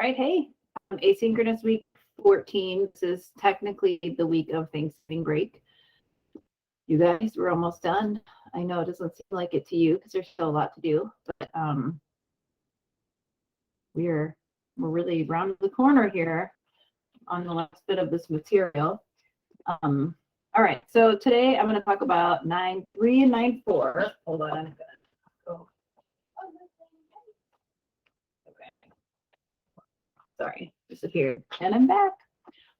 right, hey, asynchronous week 14. This is technically the week of Thanksgiving break. You guys, we're almost done. I know it doesn't seem like it to you because there's still a lot to do, but we're really round the corner here on the last bit of this material. All right, so today I'm going to talk about 9.3 and 9.4. Hold on, I'm going to go. Okay. Sorry, disappeared, and I'm back.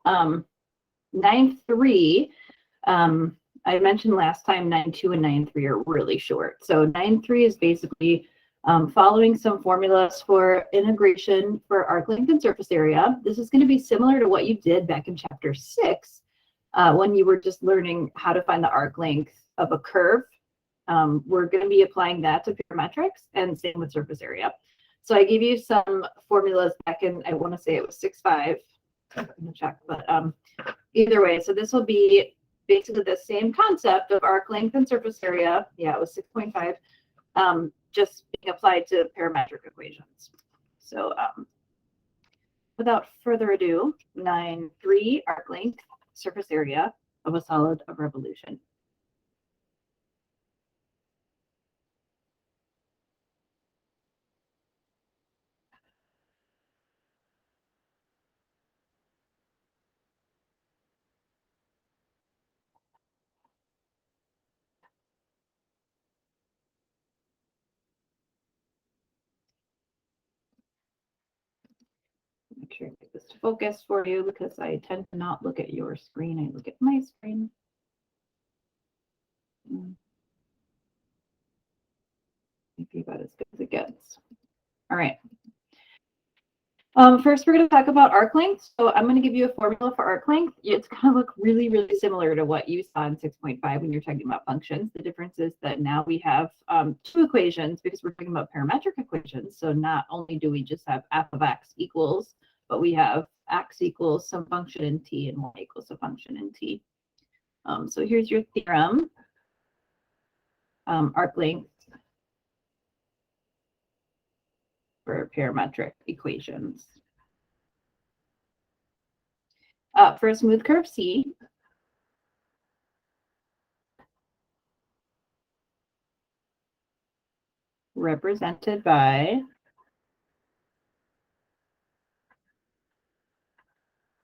9.3. I mentioned last time 9.2 and 9.3 are really short. So 9.3 is basically following some formulas for integration for arc length and surface area. This is going to be similar to what you did back in chapter 6 when you were just learning how to find the arc length of a curve. We're going to be applying that to parametrics, and same with surface area. So I gave you some formulas back in, I want to say it was 6.5. I'm going to check, but either way, so this will be basically the same concept of arc length and surface area. Yeah, it was 6.5, just being applied to parametric equations. So without further ado, 9.3 arc length, surface area of a solid of revolution. Make sure I get this to focus for you because I tend to not look at your screen. I look at my screen. Maybe about as good as it gets. All right. First, we're going to talk about arc length. So I'm going to give you a formula for arc length. It's going to look really, really similar to what you saw in 6.5 when you're talking about functions. The difference is that now we have two equations because we're talking about parametric equations. So not only do we just have f of x equals, but we have x equals some function in t and y equals a function in t. So here's your theorem. Arc length for parametric equations. For a smooth curve C, represented by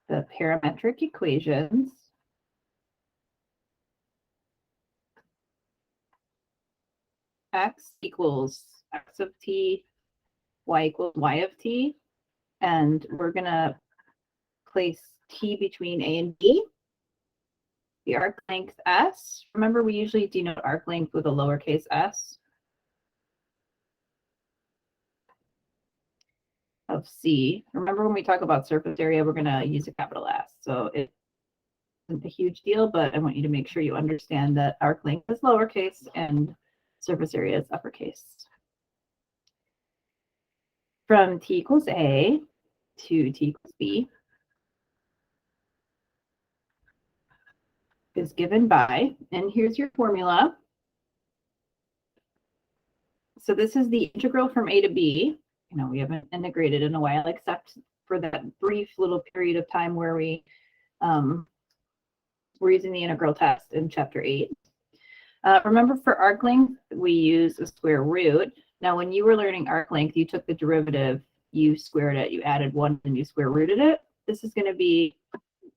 the parametric equations x equals x of t, y equals y of t, and we're going to place t between a and b. The arc length s, remember we usually denote arc length with a lowercase s, of c. Remember when we talk about surface area, we're going to use a capital S. So it isn't a huge deal, but I want you to make sure you understand that arc length is lowercase and surface area is uppercase. From t equals a to t equals b is given by, and here's your formula. So this is the integral from a to b. You know, we haven't integrated in a while, except for that brief little period of time where we're using the integral test in chapter 8. Remember, for arc length, we use a square root. Now, when you were learning arc length, you took the derivative, you squared it, you added 1, and you square rooted it. This is going to be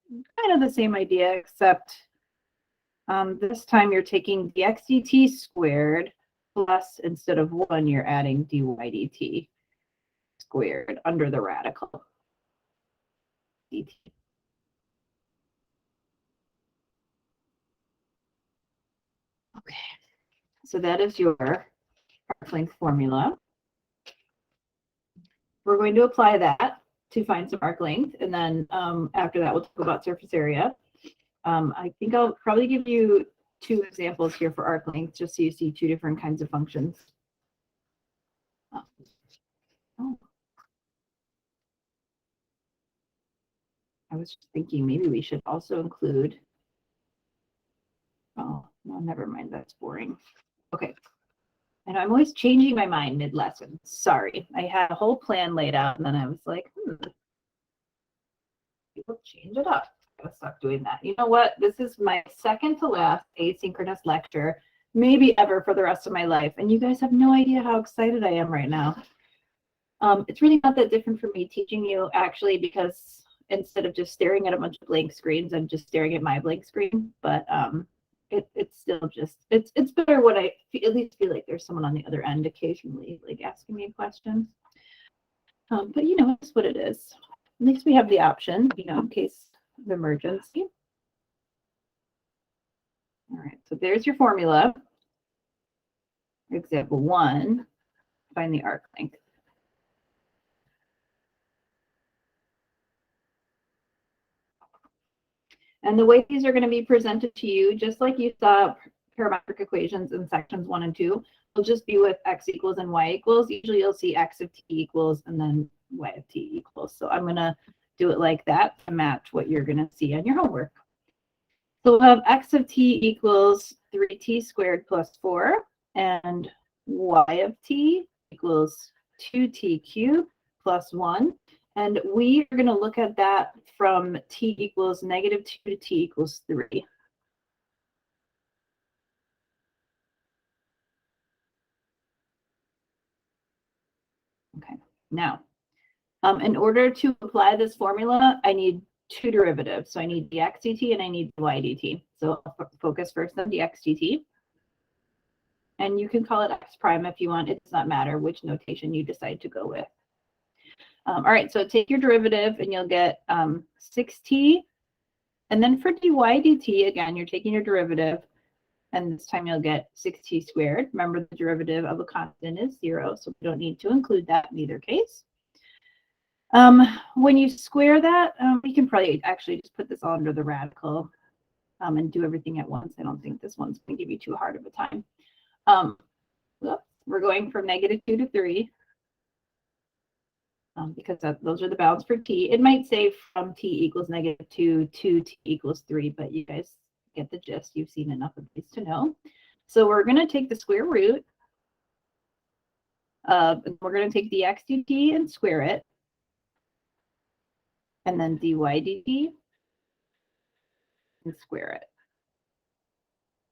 kind of the same idea, except this time you're taking dx dt squared plus, instead of 1, you're adding dy dt squared under the radical dt. Okay, so that is your arc length formula. We're going to apply that to find some arc length, and then after that, we'll talk about surface area. I think I'll probably give you 2 examples here for arc length, just so you see 2 different kinds of functions. Oh. I was just thinking maybe we should also include, oh, no, never mind, that's boring. Okay, And I'm always changing my mind mid-lesson. Sorry, I had a whole plan laid out, and then I was like, people change it up. I'm gonna stop doing that. You know what? This is my second to last asynchronous lecture, maybe ever for the rest of my life. And you guys have no idea how excited I am right now. It's really not that different from me teaching you, actually, because instead of just staring at a bunch of blank screens, I'm just staring at my blank screen. But it's still just, it's better when I at least feel like there's someone on the other end occasionally, like asking me questions. But you know, it's what it is. At least we have the option, you know, in case of emergency. All right, so there's your formula. Example 1, find the arc length. And the way these are going to be presented to you, just like you saw parametric equations in sections 1 and 2, will just be with x equals and y equals. Usually you'll see x of t equals and then y of t equals. So I'm going to do it like that to match what you're going to see on your homework. So we'll have x of t equals 3t squared plus 4, and y of t equals 2t cubed plus 1. And we are going to look at that from t equals -2 to t equals 3. Okay, now, in order to apply this formula, I need two derivatives. So I need the x dt and I need the y dt. So I'll focus first on the x dt. And you can call it x prime if you want. It does not matter which notation you decide to go with. All right, so take your derivative and you'll get 6t. And then for dy dt, again, you're taking your derivative. And this time you'll get 6t squared. Remember, the derivative of a constant is 0, so we don't need to include that in either case. When you square that, we can probably actually just put this all under the radical and do everything at once. I don't think this one's going to give you too hard of a time. We're going from -2 to 3 because those are the bounds for t. It might say from t equals -2 to t equals 3, but you guys get the gist. You've seen enough of these to know. So we're going to take the square root. We're going to take the x dt and square it. And then dy dt and square it.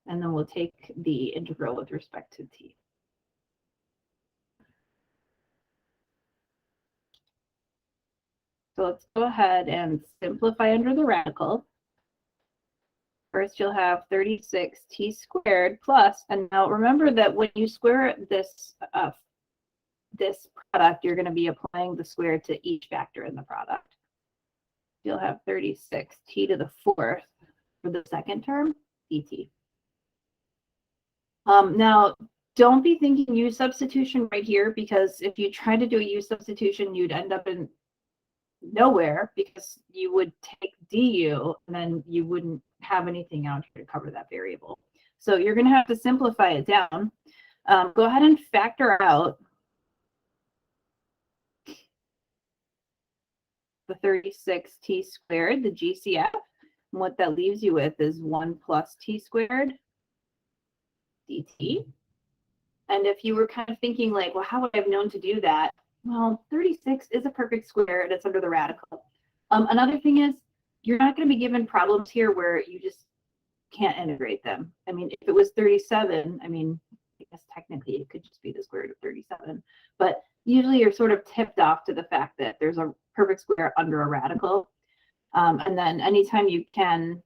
And then we'll take the integral with respect to t. So let's go ahead and simplify under the radical. First, you'll have 36t squared plus, and now remember that when you square this product, you're going to be applying the square to each factor in the product. You'll have 36t to the 4th for the second term, dt. Now, don't be thinking u substitution right here, because if you try to do a u substitution, you'd end up in nowhere, because you would take du and then you wouldn't have anything out here to cover that variable. So you're going to have to simplify it down. Go ahead and factor out the 36t squared, the GCF. And what that leaves you with is 1 plus t squared dt. And if you were kind of thinking like, well, how would I have known to do that? Well, 36 is a perfect square and it's under the radical. Another thing is, you're not going to be given problems here where you just can't integrate them. I mean, if it was 37, I mean, I guess technically it could just be the square root of 37. But usually you're sort of tipped off to the fact that there's a perfect square under a radical. And then anytime you can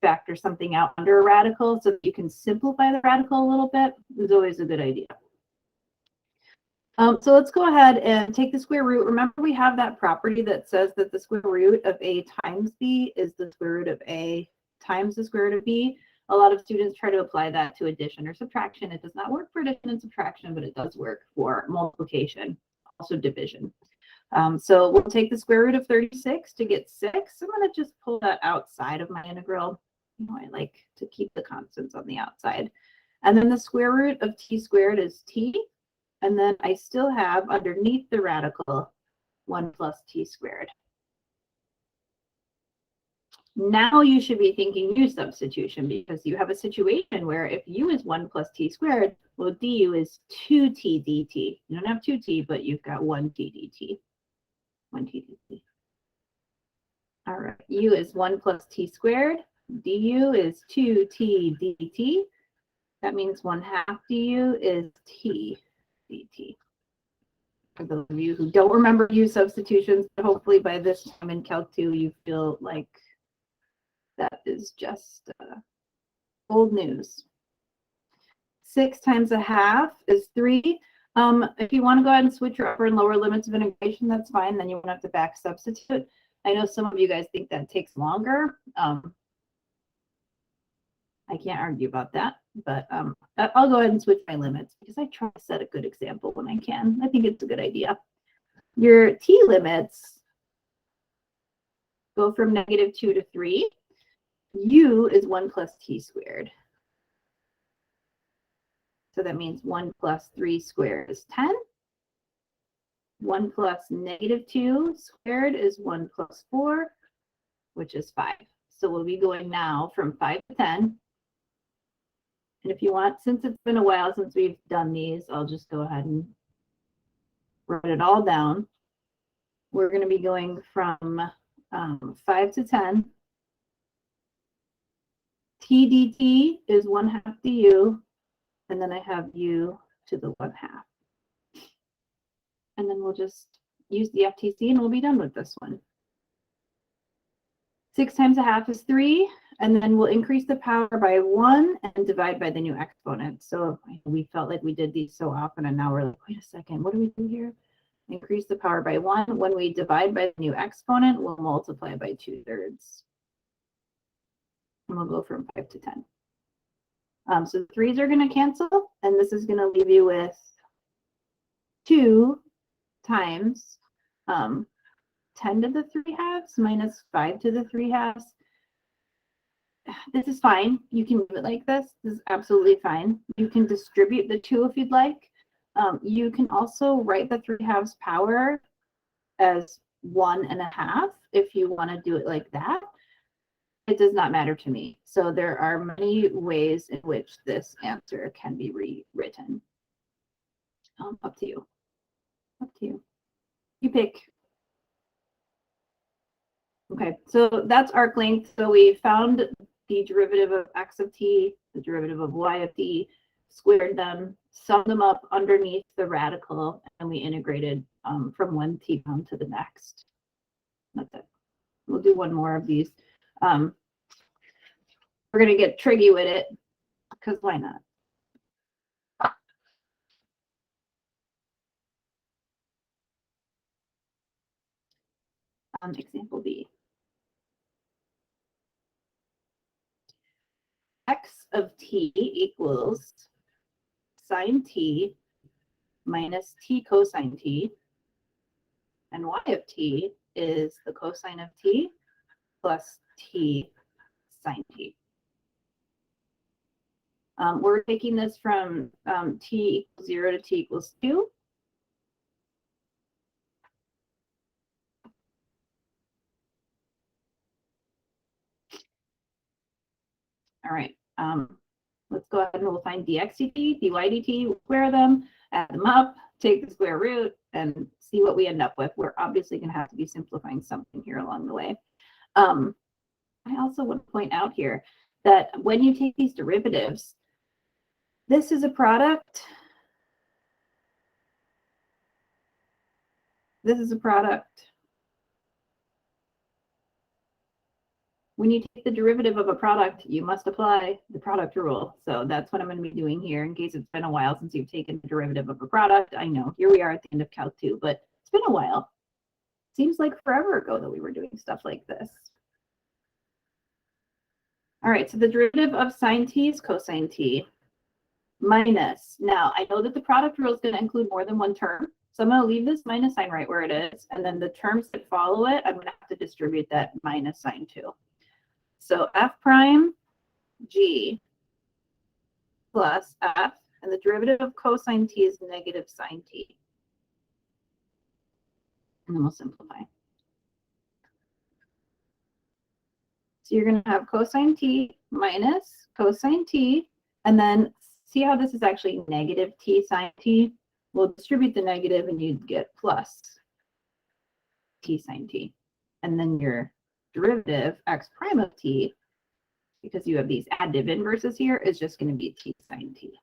factor something out under a radical so that you can simplify the radical a little bit is always a good idea. So let's go ahead and take the square root. Remember, we have that property that says that the square root of a times b is the square root of a times the square root of b. A lot of students try to apply that to addition or subtraction. It does not work for addition and subtraction, but it does work for multiplication, also division. So we'll take the square root of 36 to get 6. I'm going to just pull that outside of my integral. You know, I like to keep the constants on the outside. And then the square root of t squared is t. And then I still have underneath the radical 1 plus t squared. Now you should be thinking u substitution because you have a situation where if u is 1 plus t squared, well, du is 2t dt. You don't have 2t, but you've got 1t dt. 1t dt. All right, u is 1 plus t squared. Du is 2t dt. That means 1/2 du is t dt. For those of you who don't remember u substitutions, but hopefully by this time in Calc 2, you feel like that is just old news. 6 times 1/2 is 3. If you want to go ahead and switch your upper and lower limits of integration, that's fine. Then you won't have to back substitute. I know some of you guys think that takes longer. I can't argue about that, but I'll go ahead and switch my limits because I try to set a good example when I can. I think it's a good idea. Your t limits go from -2 to 3. U is 1 plus t squared. So that means 1 plus 3 squared is 10. 1 plus -2 squared is 1 plus 4, which is 5. So we'll be going now from 5 to 10. And if you want, since it's been a while since we've done these, I'll just go ahead and write it all down. We're going to be going from 5 to 10. T dt is 1/2 du, and then I have u to the 1/2. And then we'll just use the FTC and we'll be done with this one. 6 times 1/2 is 3, and then we'll increase the power by 1 and divide by the new exponent. So we felt like we did these so often, and now we're like, wait a second, what do we do here? Increase the power by 1. When we divide by the new exponent, we'll multiply by 2/3. And we'll go from 5 to 10. So the 3's are going to cancel, and this is going to leave you with 2 times 10 to the 3/2 minus 5 to the 3/2. This is fine. You can leave it like this. This is absolutely fine. You can distribute the 2 if you'd like. You can also write the 3/2 power as 1.5 if you want to do it like that. It does not matter to me. So there are many ways in which this answer can be rewritten. Up to you. Up to you. You pick. Okay, so that's arc length. So we found the derivative of x of t, the derivative of y of t, squared them, summed them up underneath the radical, and we integrated from one t pound to the next. That's it. We'll do one more of these. We're going to get tricky with it, because why not? Example B. X of t equals sine t minus t cosine t, and y of t is the cosine of t plus t sine t. We're taking this from t equals 0 to t equals 2. All right, let's go ahead and we'll find dx dt, dy dt, we'll square them, add them up, take the square root, and see what we end up with. We're obviously going to have to be simplifying something here along the way. I also want to point out here that when you take these derivatives, this is a product. This is a product. When you take the derivative of a product, you must apply the product rule. So that's what I'm going to be doing here in case it's been a while since you've taken the derivative of a product. I know, here we are at the end of Calc 2, but it's been a while. Seems like forever ago that we were doing stuff like this. All right, so the derivative of sine t is cosine t minus. Now, I know that the product rule is going to include more than one term. So I'm going to leave this minus sign right where it is. And then the terms that follow it, I'm going to have to distribute that minus sign to. So f prime g plus f, and the derivative of cosine t is negative sine t. And then we'll simplify. So you're going to have cosine t minus cosine t, and then see how this is actually negative t sine t? We'll distribute the negative and you'd get plus t sine t. And then your derivative x prime of t, because you have these additive inverses here, is just going to be t sine t.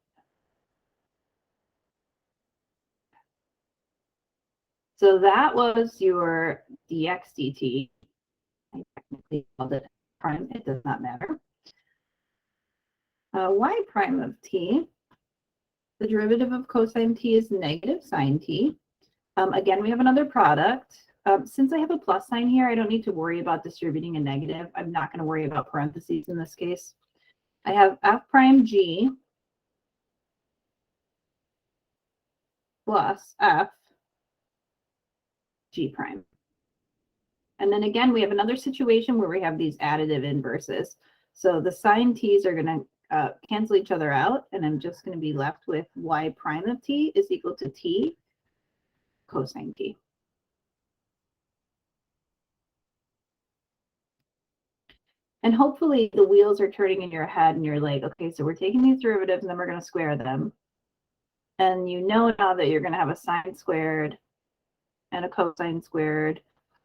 So that was your dx dt. I technically called it prime. It does not matter. Y prime of t, the derivative of cosine t is negative sine t. Again, we have another product. Since I have a plus sign here, I don't need to worry about distributing a negative. I'm not going to worry about parentheses in this case. I have f prime g plus f g prime. And then again, we have another situation where we have these additive inverses. So the sine t's are going to cancel each other out, and I'm just going to be left with y prime of t is equal to t cosine t. And hopefully the wheels are turning in your head and you're like, okay, so we're taking these derivatives and then we're going to square them. And you know now that you're going to have a sine squared and a cosine squared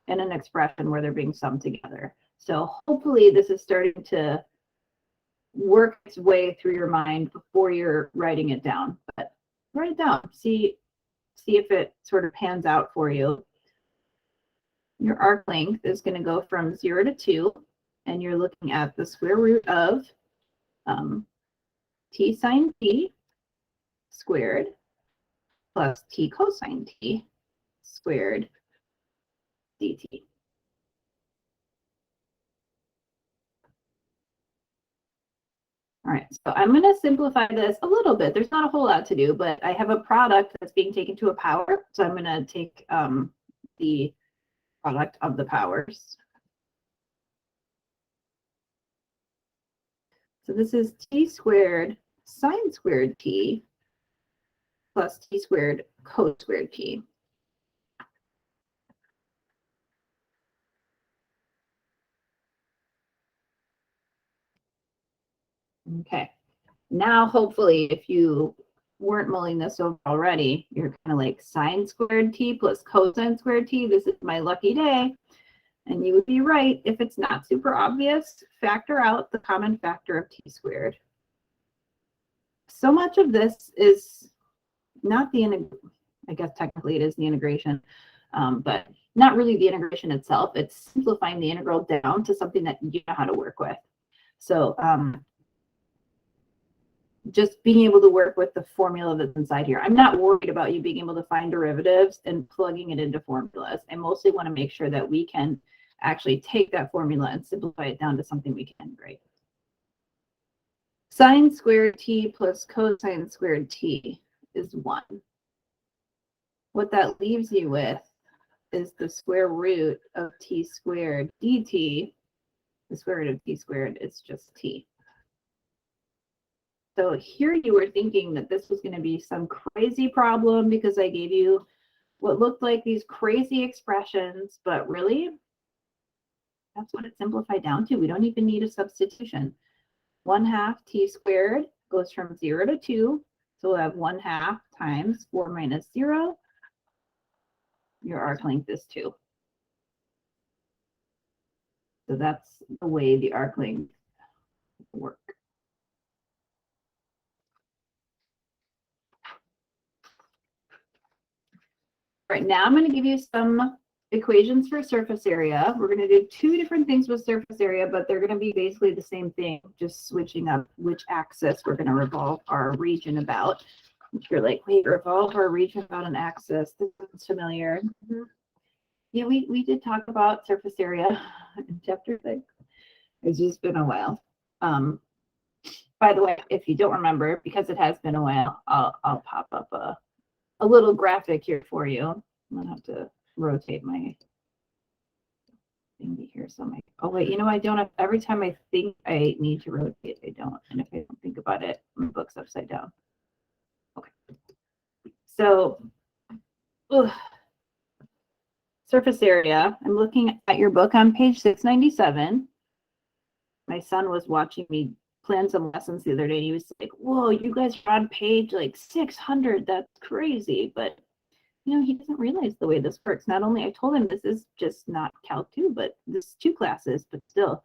and an expression where they're being summed together. So hopefully this is starting to work its way through your mind before you're writing it down. But write it down. See if it sort of pans out for you. Your arc length is going to go from 0 to 2. And you're looking at the square root of t sine t squared plus t cosine t squared dt. All right, so I'm going to simplify this a little bit. There's not a whole lot to do, but I have a product that's being taken to a power. So I'm going to take the product of the powers. So this is t squared sine squared t plus t squared cos squared t. Okay, now hopefully if you weren't mulling this over already, you're kind of like sine squared t plus cosine squared t. This is my lucky day. And you would be right. If it's not super obvious, factor out the common factor of t squared. So much of this is not the, I guess technically it is the integration, but not really the integration itself. It's simplifying the integral down to something that you know how to work with. So just being able to work with the formula that's inside here. I'm not worried about you being able to find derivatives and plugging it into formulas. I mostly want to make sure that we can actually take that formula and simplify it down to something we can write. Sine squared t plus cosine squared t is 1. What that leaves you with is the square root of t squared dt. The square root of t squared is just t. So here you were thinking that this was going to be some crazy problem because I gave you what looked like these crazy expressions, but really, that's what it simplified down to. We don't even need a substitution. 1/2 t squared goes from 0 to 2. So we'll have 1/2 times 4 minus 0. Your arc length is 2. So that's the way the arc length works. Right now, I'm going to give you some equations for surface area. We're going to do 2 different things with surface area, but they're going to be basically the same thing, just switching up which axis we're going to revolve our region about. If you're like, wait, revolve our region about an axis. This sounds familiar. Yeah, we did talk about surface area in chapter 6. It's just been a while. By the way, if you don't remember, because it has been a while, I'll pop up a little graphic here for you. I'm gonna have to rotate my thingy here. So oh wait, you know, I don't have, every time I think I need to rotate, I don't. And if I don't think about it, my book's upside down. Okay. So surface area, I'm looking at your book on page 697. My son was watching me plan some lessons the other day, and he was like, whoa, you guys are on page like 600. That's crazy. But, you know, he doesn't realize the way this works. Not only I told him this is just not Cal 2, but this is 2 classes, but still,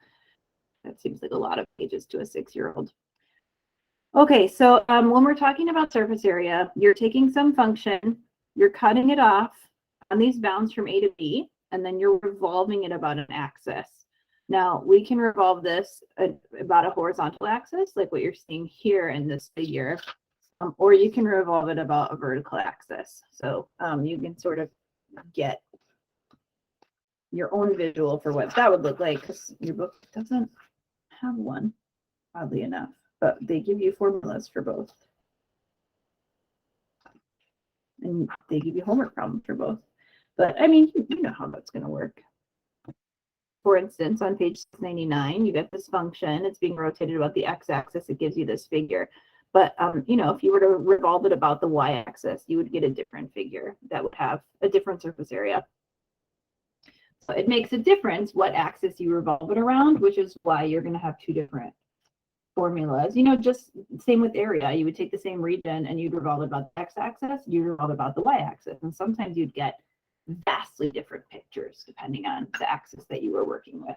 that seems like a lot of pages to a 6-year-old. Okay, so when we're talking about surface area, you're taking some function, you're cutting it off on these bounds from A to B, and then you're revolving it about an axis. Now, we can revolve this about a horizontal axis, like what you're seeing here in this figure, or you can revolve it about a vertical axis. So you can sort of get your own visual for what that would look like, because your book doesn't have one, oddly enough, but they give you formulas for both. And they give you homework problems for both. But I mean, you know how that's going to work. For instance, on page 699, you get this function. It's being rotated about the x-axis. It gives you this figure. But, you know, if you were to revolve it about the y-axis, you would get a different figure that would have a different surface area. So it makes a difference what axis you revolve it around, which is why you're going to have 2 different formulas. You know, just same with area. You would take the same region and you'd revolve it about the x-axis, you'd revolve it about the y-axis. And sometimes you'd get vastly different pictures depending on the axis that you were working with.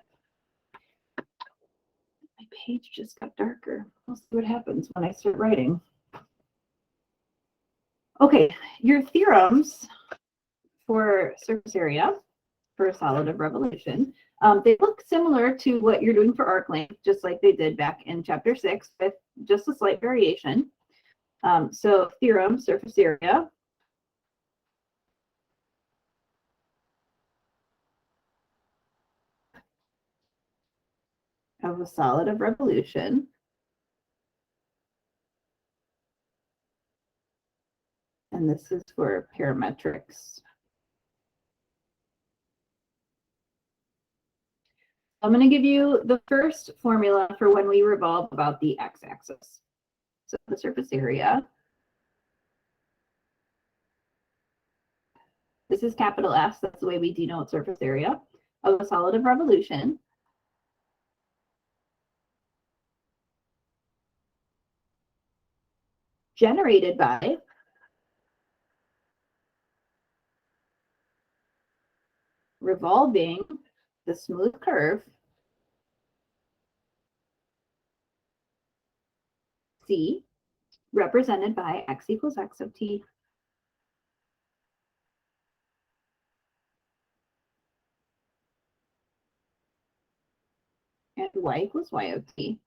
My page just got darker. We'll see what happens when I start writing. Okay, your theorems for surface area for a solid of revolution, they look similar to what you're doing for arc length, just like they did back in chapter 6, with just a slight variation. So theorem, surface area. Of a solid of revolution. And this is for parametrics. I'm going to give you the first formula for when we revolve about the x-axis. So the surface area. This is capital S. That's the way we denote surface area of a solid of revolution. Generated by revolving the smooth curve C, represented by x equals x of t. And y equals y of t.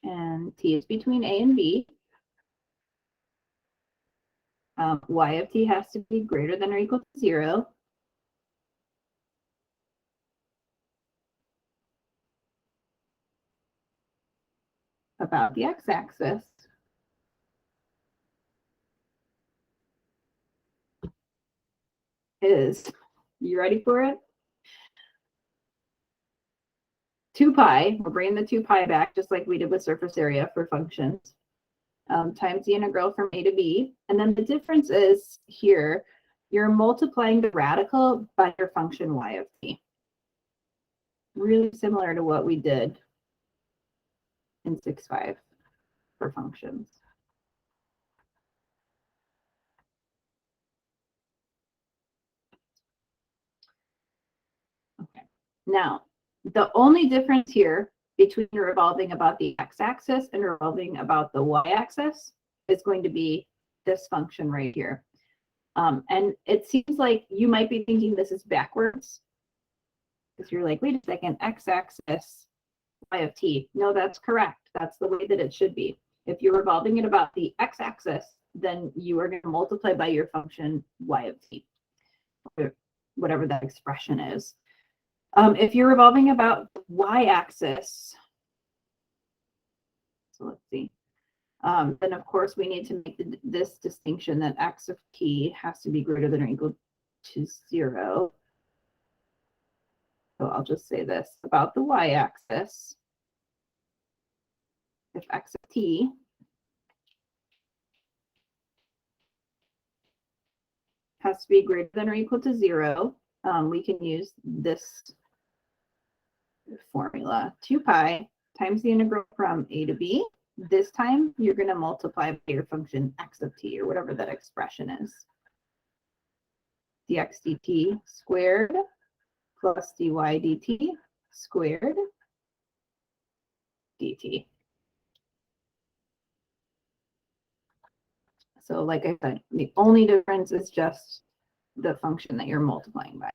And t is between a and b. Y of t has to be greater than or equal to 0. About the x-axis is, you ready for it? 2 pi, we're bringing the 2 pi back just like we did with surface area for functions, times the integral from a to b. And then the difference is here, you're multiplying the radical by your function y of t. Really similar to what we did in 6.5 for functions. Okay. Now, the only difference here between revolving about the x-axis and revolving about the y-axis is going to be this function right here. And it seems like you might be thinking this is backwards, because you're like, wait a second, x-axis, y of t. No, that's correct. That's the way that it should be. If you're revolving it about the x-axis, then you are going to multiply by your function y of t, or whatever that expression is. If you're revolving about y-axis, so let's see, then of course we need to make this distinction that x of t has to be greater than or equal to 0. So I'll just say this about the y-axis. If x of t has to be greater than or equal to 0, we can use this formula. 2 pi times the integral from a to b. This time, you're going to multiply by your function x of t, or whatever that expression is. dx dt squared plus dy dt squared dt. So like I said, the only difference is just the function that you're multiplying by.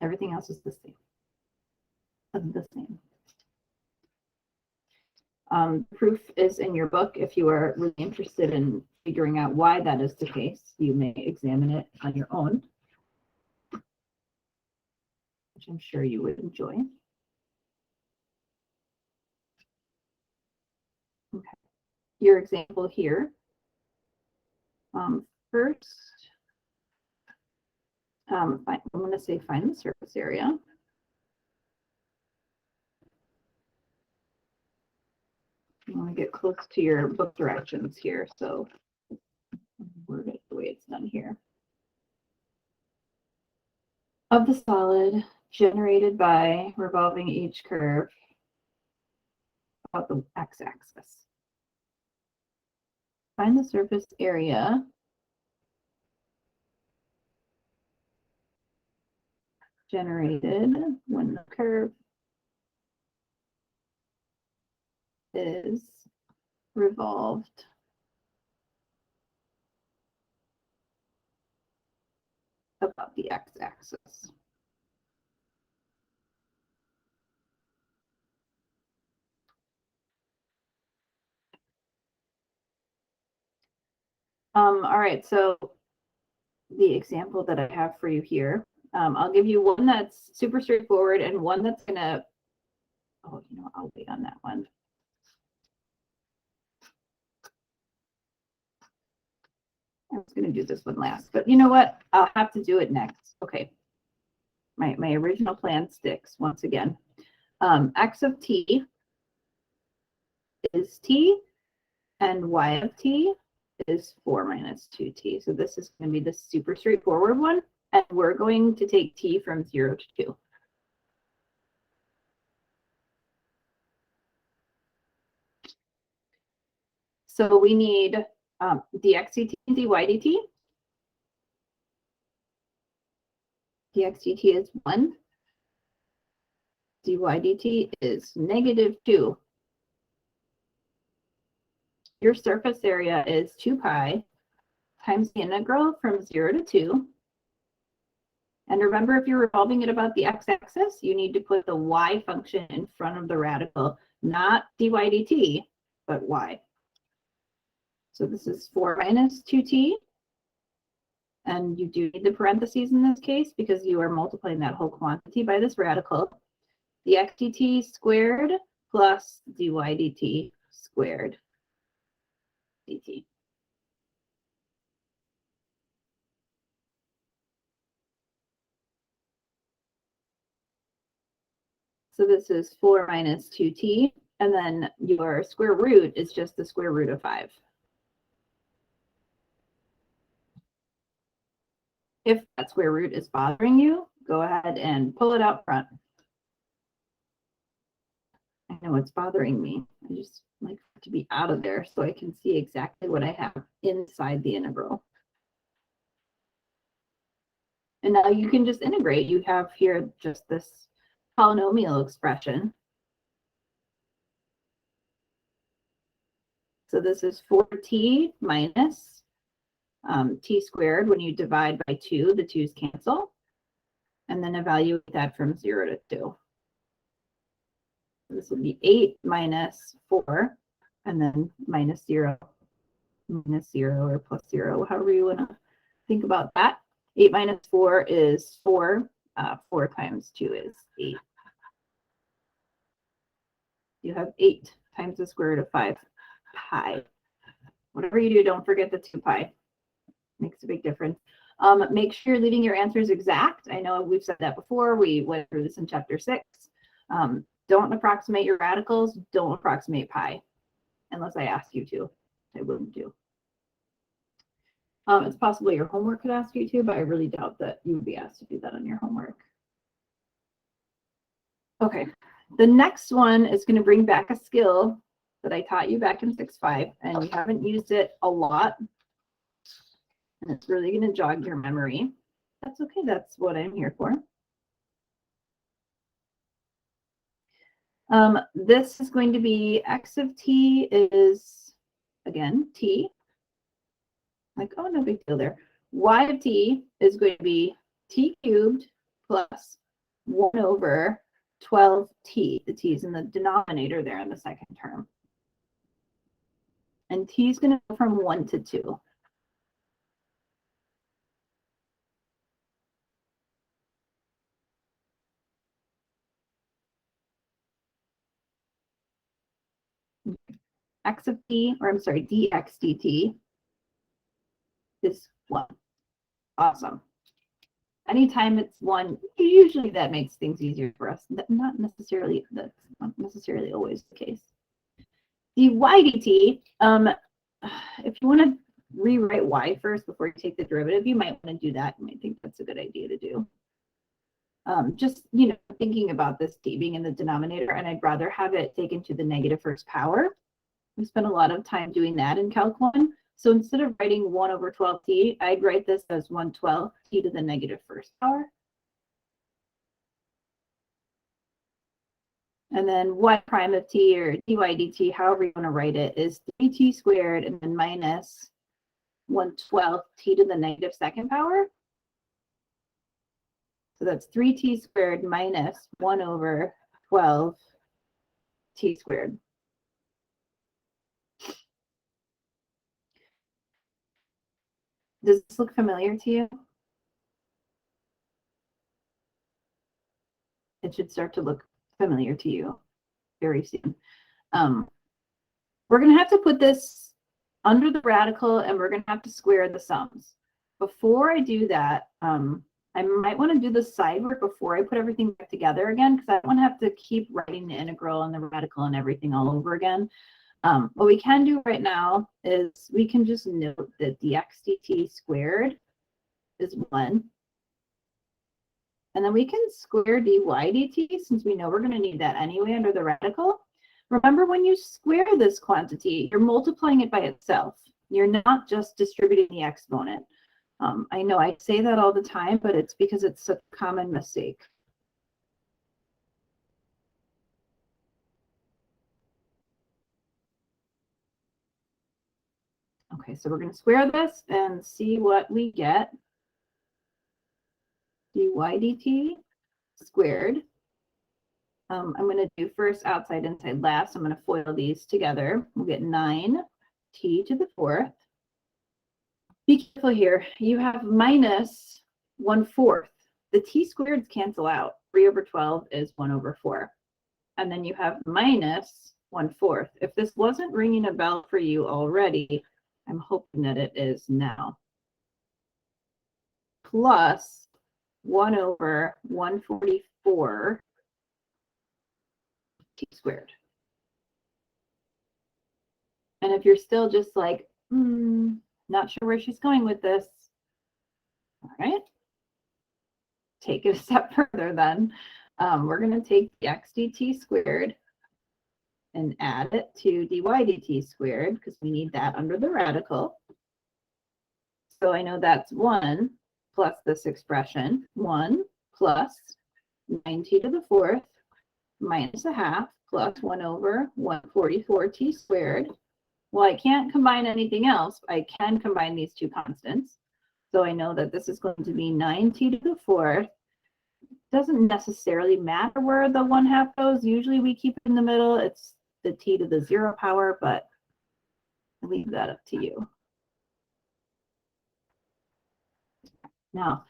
Everything else is the same. Proof is in your book. If you are really interested in figuring out why that is the case, you may examine it on your own, which I'm sure you would enjoy. Okay. Your example here. First, I'm going to say find the surface area. You want to get close to your book directions here, so word it the way it's done here. Of the solid generated by revolving each curve about the x-axis. Find the surface area generated when the curve is revolved about the x-axis. All right, so the example that I have for you here, I'll give you one that's super straightforward and one that's gonna, oh, you know, I'll wait on that one. I was gonna do this one last, but you know what? I'll have to do it next. Okay. My original plan sticks once again. X of t is t, and y of t is 4 minus 2t. So this is going to be the super straightforward one, and we're going to take t from 0 to 2. So we need dx dt and dy dt. dx dt is 1. dy dt is -2. Your surface area is 2 pi times the integral from 0 to 2. And remember, if you're revolving it about the x-axis, you need to put the y function in front of the radical, not dy dt, but y. So this is 4 minus 2t. And you do need the parentheses in this case because you are multiplying that whole quantity by this radical. dx dt squared plus dy dt squared dt. So this is 4 minus 2t, and then your square root is just the square root of 5. If that square root is bothering you, go ahead and pull it out front. I know it's bothering me. I just like to be out of there so I can see exactly what I have inside the integral. And now you can just integrate. You have here just this polynomial expression. So this is 4t minus t squared. When you divide by 2, the 2's cancel. And then evaluate that from 0 to 2. This would be 8 minus 4, and then minus 0, or plus 0, however you want to think about that. 8 minus 4 is 4. 4 times 2 is 8. You have 8 times the square root of 5 pi. Whatever you do, don't forget the 2 pi. Makes a big difference. Make sure you're leaving your answers exact. I know we've said that before. We went through this in chapter 6. Don't approximate your radicals. Don't approximate pi. Unless I ask you to. I wouldn't do. It's possible your homework could ask you to, but I really doubt that you would be asked to do that on your homework. Okay, the next one is going to bring back a skill that I taught you back in 6.5, and you haven't used it a lot, and it's really going to jog your memory. That's okay, that's what I'm here for. This is going to be x of t is, again, t. Like, oh, no big deal there. Y of t is going to be t cubed plus 1 over 12t. The t is in the denominator there in the second term. And t is going to go from 1 to 2. X of t, or I'm sorry, dx dt is 1. Awesome. Anytime it's 1, usually that makes things easier for us. Not necessarily, that's not necessarily always the case. dy dt, if you want to rewrite y first before you take the derivative, you might want to do that. You might think that's a good idea to do. Just, you know, thinking about this t being in the denominator, and I'd rather have it taken to the negative first power. We spent a lot of time doing that in Calc 1. So instead of writing 1 over 12t, I'd write this as 1/12 t to the negative first power. And then y prime of t, or dy dt, however you want to write it, is 3t squared and then minus 1/12 t to the negative second power. So that's 3t squared minus 1 over 12 t squared. Does this look familiar to you? It should start to look familiar to you very soon. We're going to have to put this under the radical, and we're going to have to square the sums. Before I do that, I might want to do the side work before I put everything back together again, because I don't want to have to keep writing the integral and the radical and everything all over again. What we can do right now is we can just note that dx dt squared is 1. And then we can square dy dt, since we know we're going to need that anyway under the radical. Remember, when you square this quantity, you're multiplying it by itself. You're not just distributing the exponent. I know I say that all the time, but it's because it's such a common mistake. Okay, so we're going to square this and see what we get. dy dt squared. I'm going to do first outside, inside, last. I'm going to FOIL these together. We'll get 9t to the 4th. Be careful here. You have minus 1/4. The t squareds cancel out. 3 over 12 is 1 over 4. And then you have minus 1/4. If this wasn't ringing a bell for you already, I'm hoping that it is now. Plus 1 over 144 t squared. And if you're still just like, not sure where she's going with this, all right, take it a step further then. We're going to take the x dt squared and add it to dy dt squared, because we need that under the radical. So I know that's 1 plus this expression, 1 plus 9t to the 4th minus a half plus 1 over 144t squared. Well, I can't combine anything else. I can combine these two constants. So I know that this is going to be 9t to the 4th. Doesn't necessarily matter where the 1/2 goes. Usually we keep it in the middle. It's the t to the 0 power, but I leave that up to you. Now,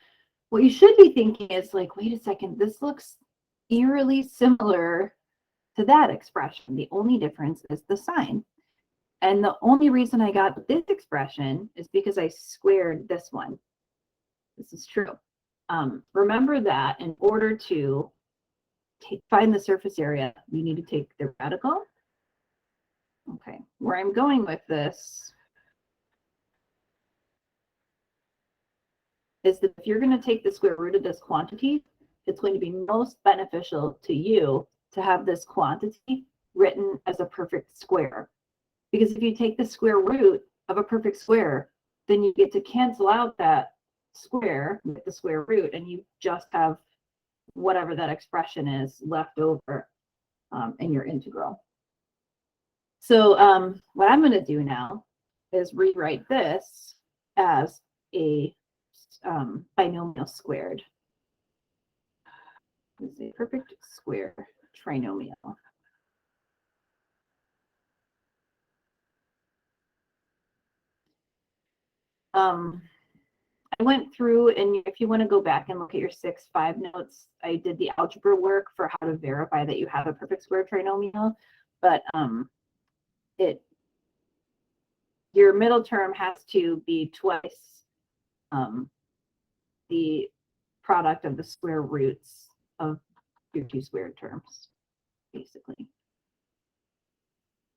what you should be thinking is like, wait a second, this looks eerily similar to that expression. The only difference is the sign. And the only reason I got this expression is because I squared this one. This is true. Remember that in order to find the surface area, you need to take the radical. Okay, where I'm going with this is that if you're going to take the square root of this quantity, it's going to be most beneficial to you to have this quantity written as a perfect square. Because if you take the square root of a perfect square, then you get to cancel out that square with the square root, and you just have whatever that expression is left over in your integral. So what I'm going to do now is rewrite this as a binomial squared. It's a perfect square trinomial. I went through, and if you want to go back and look at your 6-5 notes, I did the algebra work for how to verify that you have a perfect square trinomial, but your middle term has to be twice the product of the square roots of your two squared terms, basically.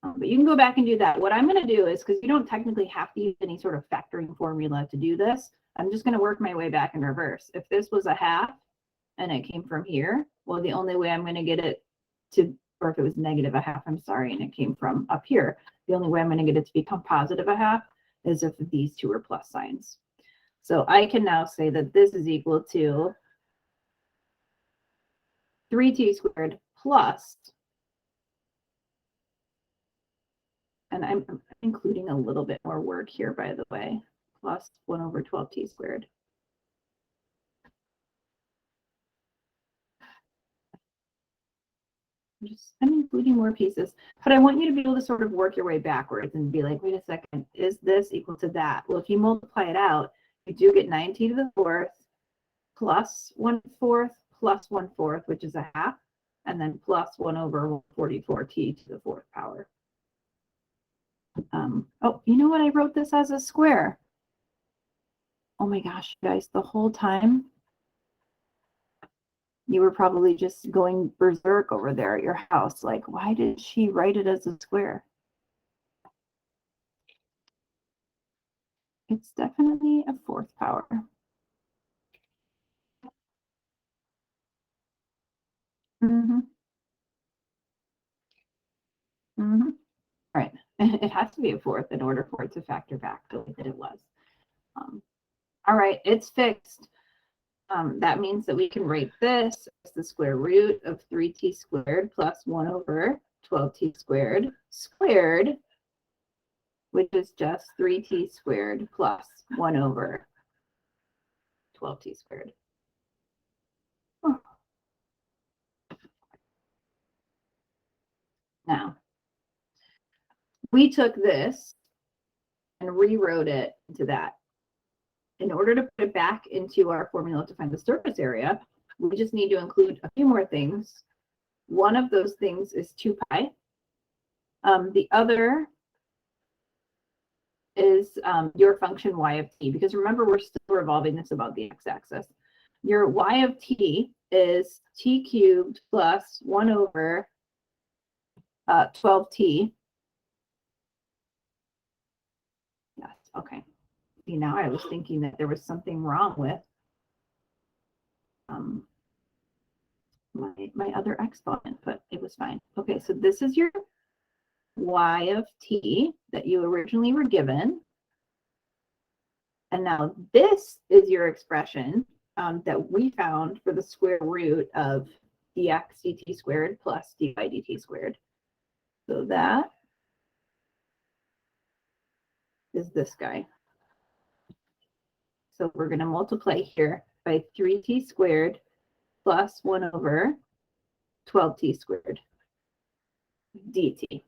But you can go back and do that. What I'm going to do is, because you don't technically have to use any sort of factoring formula to do this, I'm just going to work my way back in reverse. If this was a half and it came from here, well, the only way I'm going to get it to, or if it was negative a half, I'm sorry, and it came from up here, the only way I'm going to get it to become positive a half is if these two are plus signs. So I can now say that this is equal to 3t squared plus, and I'm including a little bit more work here, by the way, plus 1 over 12t squared. I'm including more pieces, but I want you to be able to sort of work your way backwards and be like, wait a second, is this equal to that? Well, if you multiply it out, you do get 9t to the fourth plus 1/4 plus 1/4, which is a half, and then plus 1 over 44t to the fourth power. Oh, you know what? I wrote this as a square. Oh my gosh, guys, the whole time you were probably just going berserk over there at your house. Like, why did she write it as a square? It's definitely a fourth power. Mm-hmm. Mm-hmm. All right. It has to be a fourth in order for it to factor back the way that it was. All right, it's fixed. That means that we can write this as the square root of 3t squared plus 1 over 12t squared squared, which is just 3t squared plus 1 over 12t squared. Oh. Now, we took this and rewrote it into that. In order to put it back into our formula to find the surface area, we just need to include a few more things. One of those things is 2 pi. The other is your function y of t, because remember, we're still revolving this about the x-axis. Your y of t is t cubed plus 1 over 12t. Yes, okay. See, now I was thinking that there was something wrong with my other exponent, but it was fine. Okay, so this is your y of t that you originally were given. And now this is your expression that we found for the square root of dx dt squared plus dy dt squared. So that is this guy. So we're going to multiply here by 3t squared plus 1 over 12t squared dt.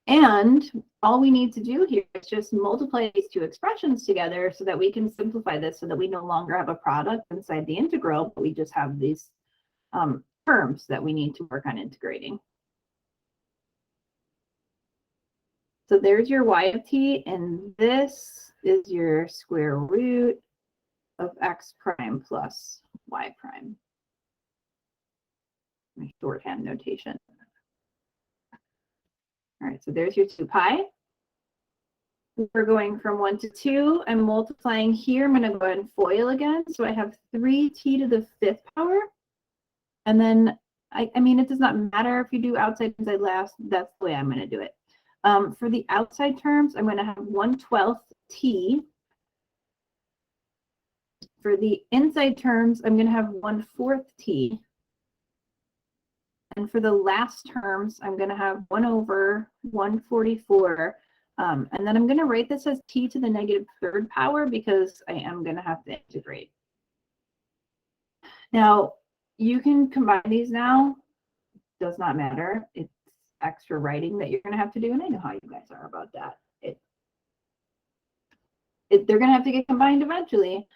And all we need to do here is just multiply these two expressions together so that we can simplify this so that we no longer have a product inside the integral, but we just have these terms that we need to work on integrating. So there's your y of t, and this is your square root of x prime plus y prime. My shorthand notation. All right, so there's your 2 pi. we're going from 1 to 2. I'm multiplying here. I'm going to go ahead and FOIL again. So I have 3t to the 5th power. And then, I mean, it does not matter if you do outside inside last. That's the way I'm going to do it. For the outside terms, I'm going to have 1/12 t. For the inside terms, I'm going to have 1/4 t. And for the last terms, I'm going to have 1/144. And then I'm going to write this as t to the -3rd power because I am going to have to integrate. Now, you can combine these now. Does not matter. It's extra writing that you're going to have to do, and I know how you guys are about that. They're going to have to get combined eventually.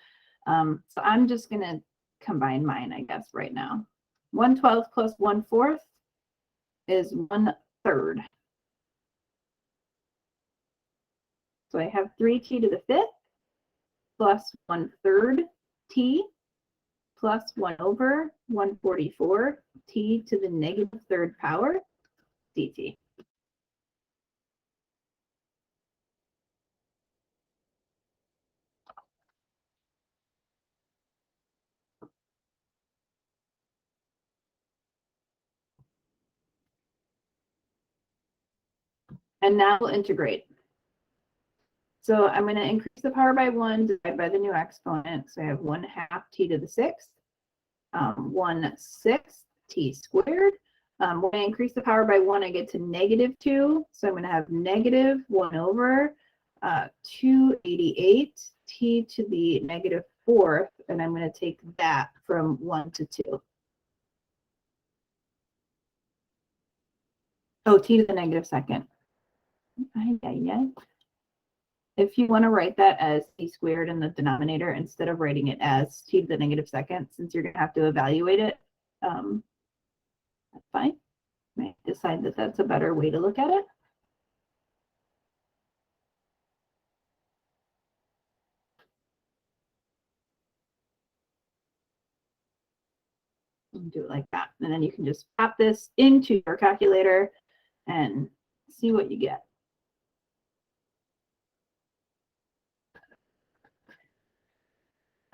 So I'm just going to combine mine, I guess, right now. 1/12 plus 1/4 is 1/3. So I have 3t to the 5th plus 1/3 t plus 1/144 t to the -3rd power dt. And now we'll integrate. So I'm going to increase the power by 1, divide by the new exponent. So I have 1/2 t to the 6th, 1/6 t squared. When I increase the power by 1, I get to -2. So I'm going to have -1/288 t to the -4th. And I'm going to take that from 1 to 2. Oh, t to the -2nd. If you want to write that as t squared in the denominator instead of writing it as t to the -2nd, since you're going to have to evaluate it, that's fine. You may decide that that's a better way to look at it. And do it like that. And then you can just pop this into your calculator and see what you get.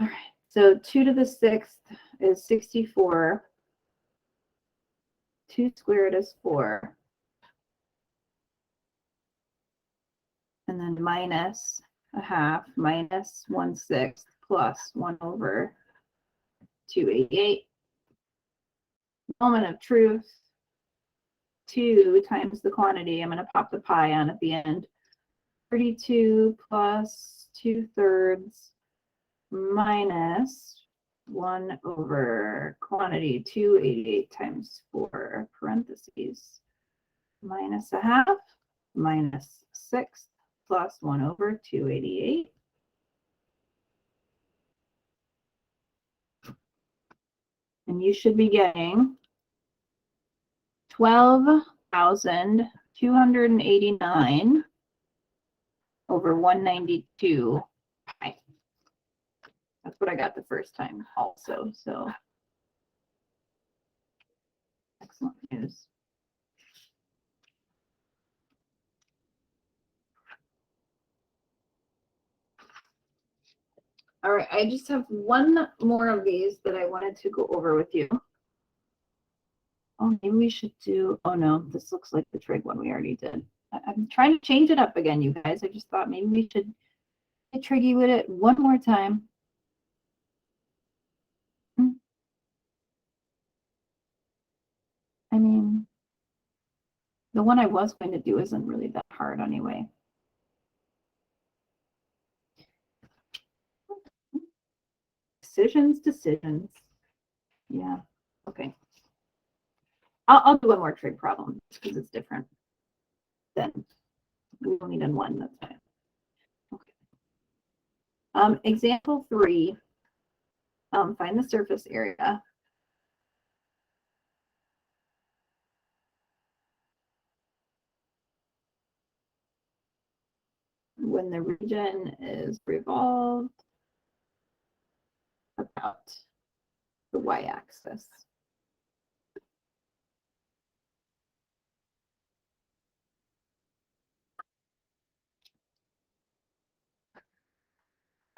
All right, so 2 to the 6th is 64. 2 squared is 4. And then minus 1/2 minus 1/6 plus 1/288. Moment of truth. 2 times the quantity. I'm going to pop the pi on at the end. 32 plus 2/3 minus 1/quantity, 288 times 4, parentheses, minus 1/2 minus 6 plus 1/288. And you should be getting 12,289 over 192 pi. That's what I got the first time also. So excellent news. All right, I just have one more of these that I wanted to go over with you. Oh, maybe we should do, oh no, this looks like the trig one we already did. I'm trying to change it up again, you guys. I just thought maybe we should get tricky with it one more time. I mean, the one I was going to do isn't really that hard anyway. Decisions. Yeah, okay. I'll do one more trig problem because it's different. Then we only done one, that's fine. Okay. Example 3, find the surface area. When the region is revolved about the y-axis.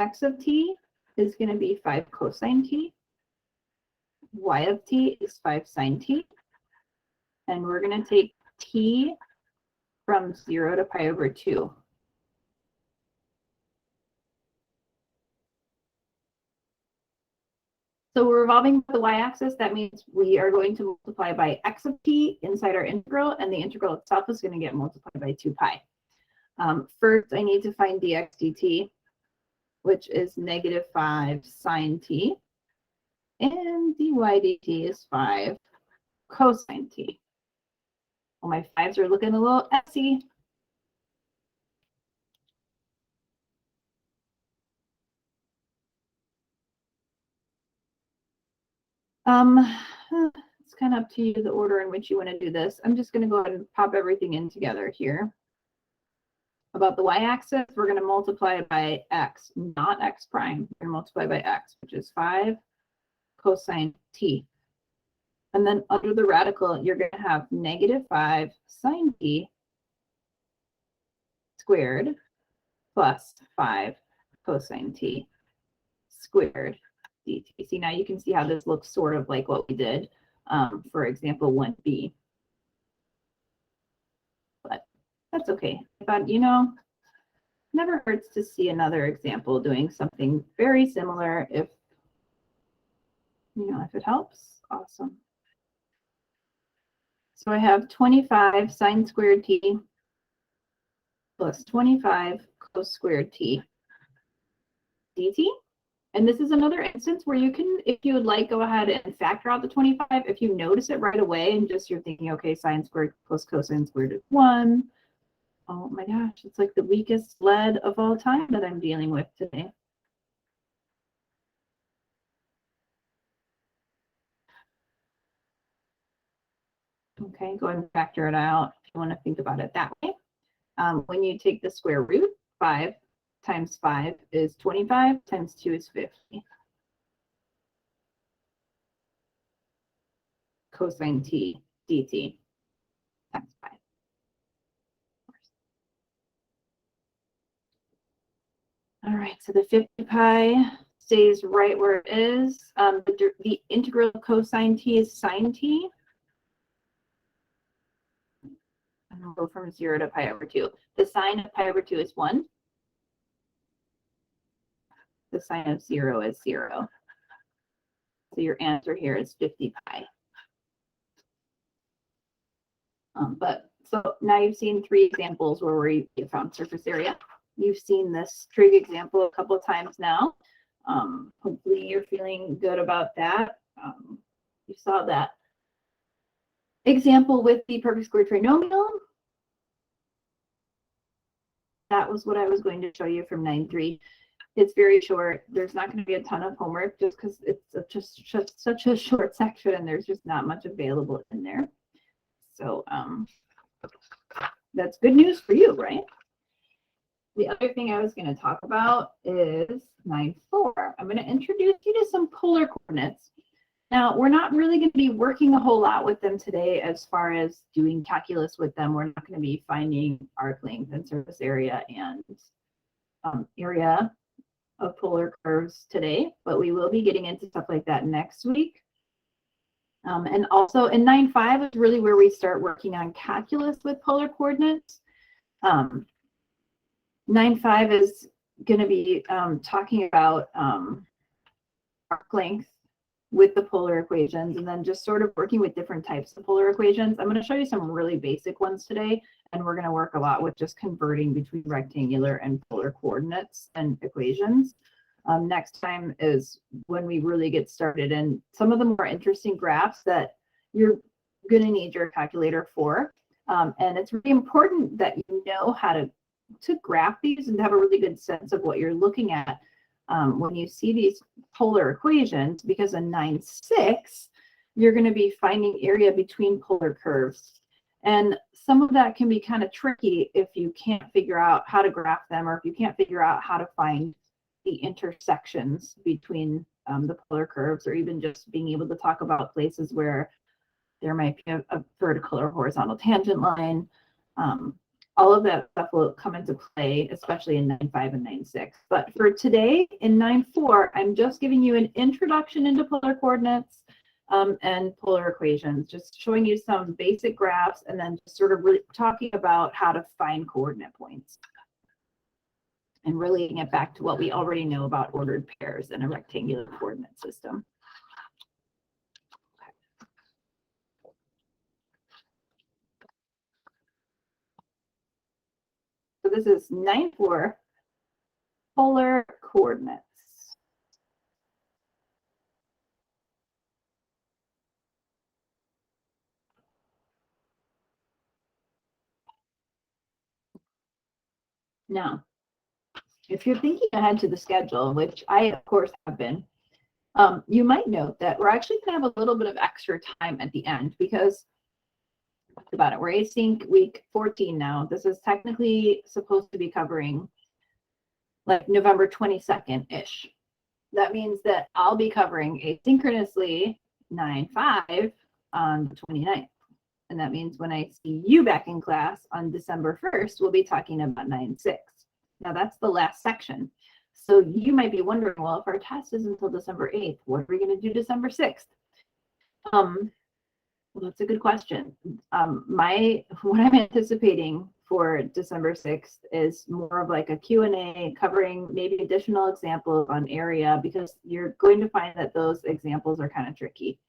x of t is going to be 5 cosine t. Y of t is 5 sine t. And we're going to take t from 0 to pi over 2. So we're revolving the y-axis. That means we are going to multiply by x of t inside our integral, and the integral itself is going to get multiplied by 2 pi. First, I need to find dx dt, which is negative 5 sine t, and dy dt is 5 cosine t. Well, my 5s are looking a little messy. It's kind of up to you the order in which you want to do this. I'm just going to go ahead and pop everything in together here. About the y-axis, we're going to multiply by x, not x prime. We're going to multiply by x, which is 5 cosine t. And then under the radical, you're going to have negative 5 sine t squared plus 5 cosine t squared dt. See, now you can see how this looks sort of like what we did, for example, 1b. But that's okay. I thought, you know, never hurts to see another example doing something very similar if, you know, if it helps. Awesome. So I have 25 sine squared t plus 25 cos squared t dt. And this is another instance where you can, if you would like, go ahead and factor out the 25. If you notice it right away and just you're thinking, okay, sine squared plus cosine squared is 1. Oh my gosh, it's like the weakest lead of all time that I'm dealing with today. Okay, go ahead and factor it out if you want to think about it that way. When you take the square root, 5 times 5 is 25, times 2 is 50. Cosine t dt times 5. All right, so the 50 pi stays right where it is. The integral of cosine t is sine t. And we'll go from 0 to pi over 2. The sine of pi over 2 is 1. The sine of 0 is 0. So your answer here is 50 pi. So now you've seen 3 examples where we found surface area. You've seen this trig example a couple of times now. Hopefully you're feeling good about that. You saw that example with the perfect square trinomial. That was what I was going to show you from 9.3. It's very short. There's not going to be a ton of homework just because it's just such a short section and there's just not much available in there. So that's good news for you, right? The other thing I was going to talk about is 9.4. I'm going to introduce you to some polar coordinates. Now, we're not really going to be working a whole lot with them today as far as doing calculus with them. We're not going to be finding arc length and surface area and area of polar curves today, but we will be getting into stuff like that next week. And also in 9.5 is really where we start working on calculus with polar coordinates. 9.5 is going to be talking about arc length with the polar equations, and then just sort of working with different types of polar equations. I'm going to show you some really basic ones today, and we're going to work a lot with just converting between rectangular and polar coordinates and equations. Next time is when we really get started, and some of the more interesting graphs that you're going to need your calculator for. And it's really important that you know how to graph these and have a really good sense of what you're looking at when you see these polar equations, because in 9.6, you're going to be finding area between polar curves. And some of that can be kind of tricky if you can't figure out how to graph them, or if you can't figure out how to find the intersections between the polar curves, or even just being able to talk about places where there might be a vertical or horizontal tangent line. all of that stuff will come into play, especially in 9.5 and 9.6. But for today, in 9.4, I'm just giving you an introduction into polar coordinates and polar equations, just showing you some basic graphs and then just sort of really talking about how to find coordinate points and relating it back to what we already know about ordered pairs in a rectangular coordinate system. So this is 9.4 polar coordinates. Now, if you're thinking ahead to the schedule, which I, of course, have been, you might note that we're actually going to have a little bit of extra time at the end because about it, we're async week 14 now. This is technically supposed to be covering like November 22nd-ish. That means that I'll be covering asynchronously 9.5 on the 29th. And that means when I see you back in class on December 1st, we'll be talking about 9.6. Now that's the last section. So you might be wondering, well, if our test is until December 8th, what are we going to do December 6th? Well, that's a good question. What I'm anticipating for December 6th is more of like a Q&A covering maybe additional examples on area, because you're going to find that those examples are kind of tricky.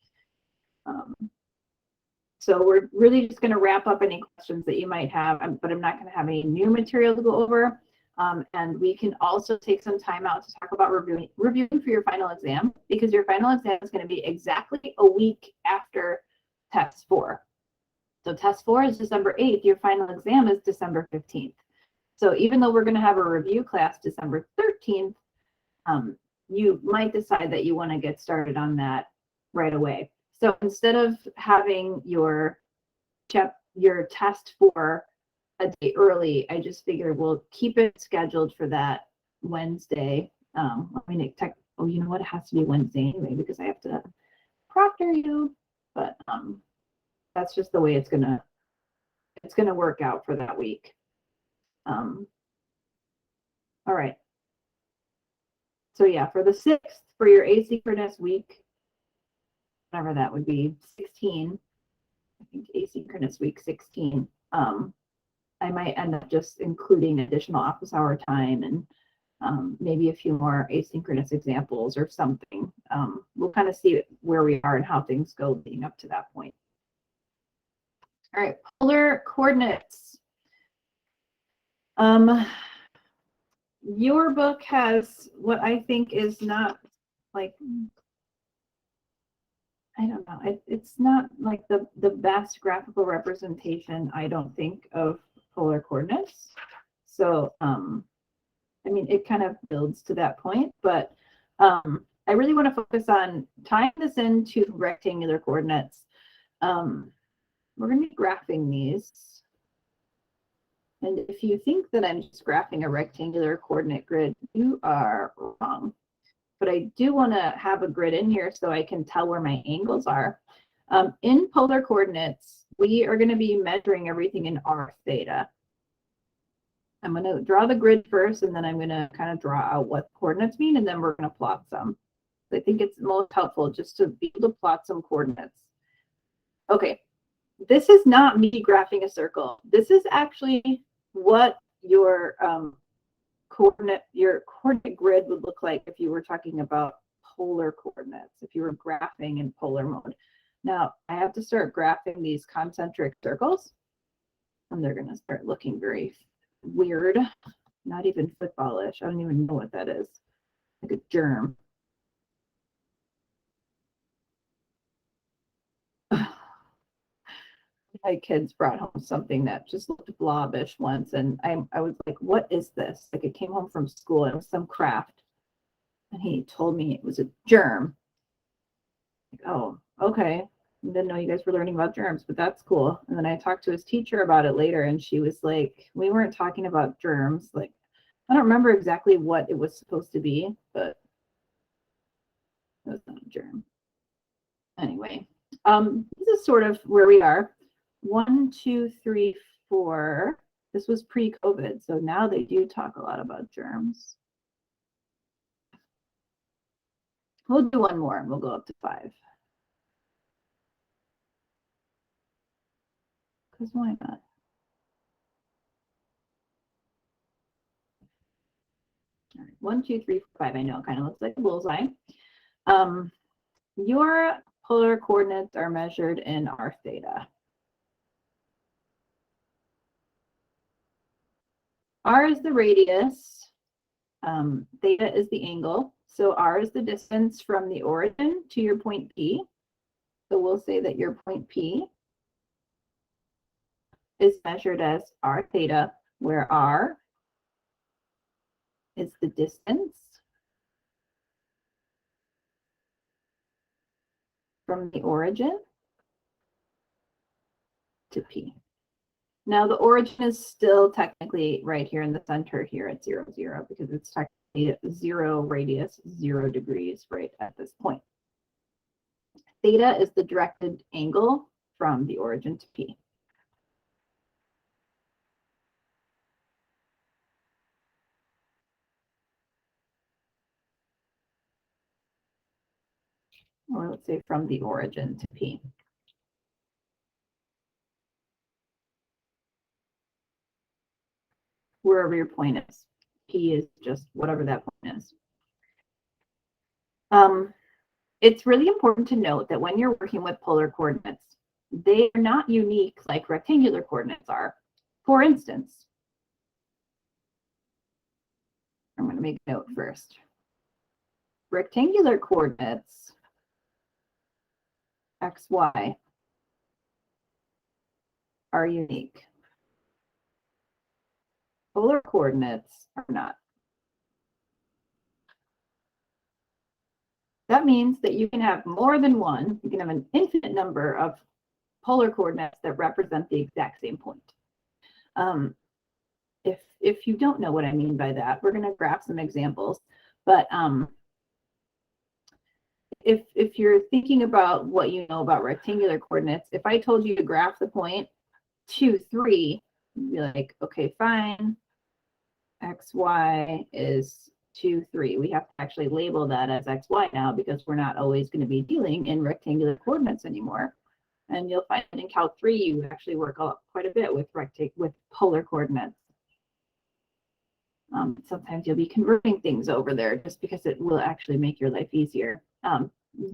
So we're really just going to wrap up any questions that you might have, but I'm not going to have any new material to go over. And we can also take some time out to talk about reviewing for your final exam, because your final exam is going to be exactly a week after test 4. So test 4 is December 8th. Your final exam is December 15th. So even though we're going to have a review class December 13th, you might decide that you want to get started on that right away. So instead of having your test 4 a day early, I just figured we'll keep it scheduled for that Wednesday. I mean, you know what? It has to be Wednesday anyway because I have to proctor you. But that's just the way it's gonna work out for that week. All right. So yeah, for the 6th, for your asynchronous week, whatever that would be, 16. I think asynchronous week 16. I might end up just including additional office hour time and maybe a few more asynchronous examples or something. We'll kind of see where we are and how things go leading up to that point. All right, polar coordinates. Your book has what I think is not like, I don't know, it's not like the best graphical representation, I don't think, of polar coordinates. So, I mean, it kind of builds to that point, but I really want to focus on tying this into rectangular coordinates. We're going to be graphing these. And if you think that I'm just graphing a rectangular coordinate grid, you are wrong. But I do want to have a grid in here so I can tell where my angles are. In polar coordinates, we are going to be measuring everything in r theta. I'm going to draw the grid first, and then I'm going to kind of draw out what coordinates mean, and then we're going to plot some. I think it's most helpful just to be able to plot some coordinates. Okay, this is not me graphing a circle. This is actually what your coordinate grid would look like if you were talking about polar coordinates, if you were graphing in polar mode. Now, I have to start graphing these concentric circles, and they're going to start looking very weird, not even footballish. I don't even know what that is, like a germ. My kids brought home something that just looked blobbish once, and I was like, what is this? Like, it came home from school, and it was some craft, and he told me it was a germ. Like, oh, okay. I didn't know you guys were learning about germs, but that's cool. And then I talked to his teacher about it later, and she was like, we weren't talking about germs. Like, I don't remember exactly what it was supposed to be, but it was not a germ. Anyway, this is sort of where we are. 1, 2, 3, 4. This was pre-COVID, so now they do talk a lot about germs. We'll do one more and we'll go up to 5. Because why not? All right, 1, 2, 3, 4, 5. I know it kind of looks like a bullseye. Your polar coordinates are measured in r theta. R is the radius, theta is the angle. So r is the distance from the origin to your point P. So we'll say that your point P is measured as r theta, where r is the distance from the origin to P. Now the origin is still technically right here in the center here at 0, 0, because it's technically 0 radius, 0 degrees right at this point. Theta is the directed angle from the origin to P. Or let's say from the origin to P. Wherever your point is. P is just whatever that point is. It's really important to note that when you're working with polar coordinates, they are not unique like rectangular coordinates are. For instance, I'm going to make a note first. Rectangular coordinates, x, y, are unique. Polar coordinates are not. That means that you can have more than one. You can have an infinite number of polar coordinates that represent the exact same point. If you don't know what I mean by that, we're going to graph some examples. But if you're thinking about what you know about rectangular coordinates, if I told you to graph the point 2, 3, you'd be like, okay, fine. X, Y is 2, 3. We have to actually label that as X, Y now because we're not always going to be dealing in rectangular coordinates anymore. And you'll find that in Calc 3, you actually work quite a bit with polar coordinates. Sometimes you'll be converting things over there just because it will actually make your life easier.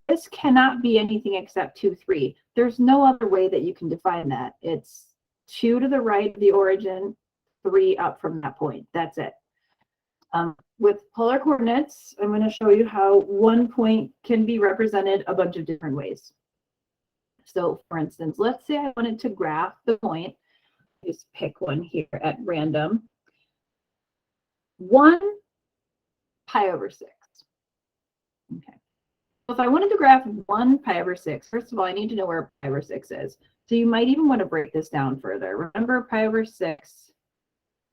This cannot be anything except 2, 3. There's no other way that you can define that. It's 2 to the right of the origin, 3 up from that point. That's it. With polar coordinates, I'm going to show you how one point can be represented a bunch of different ways. So for instance, let's say I wanted to graph the point. Just pick one here at random. 1 pi over 6. Okay. So if I wanted to graph 1 pi over 6, first of all, I need to know where pi over 6 is. So you might even want to break this down further. Remember, pi over 6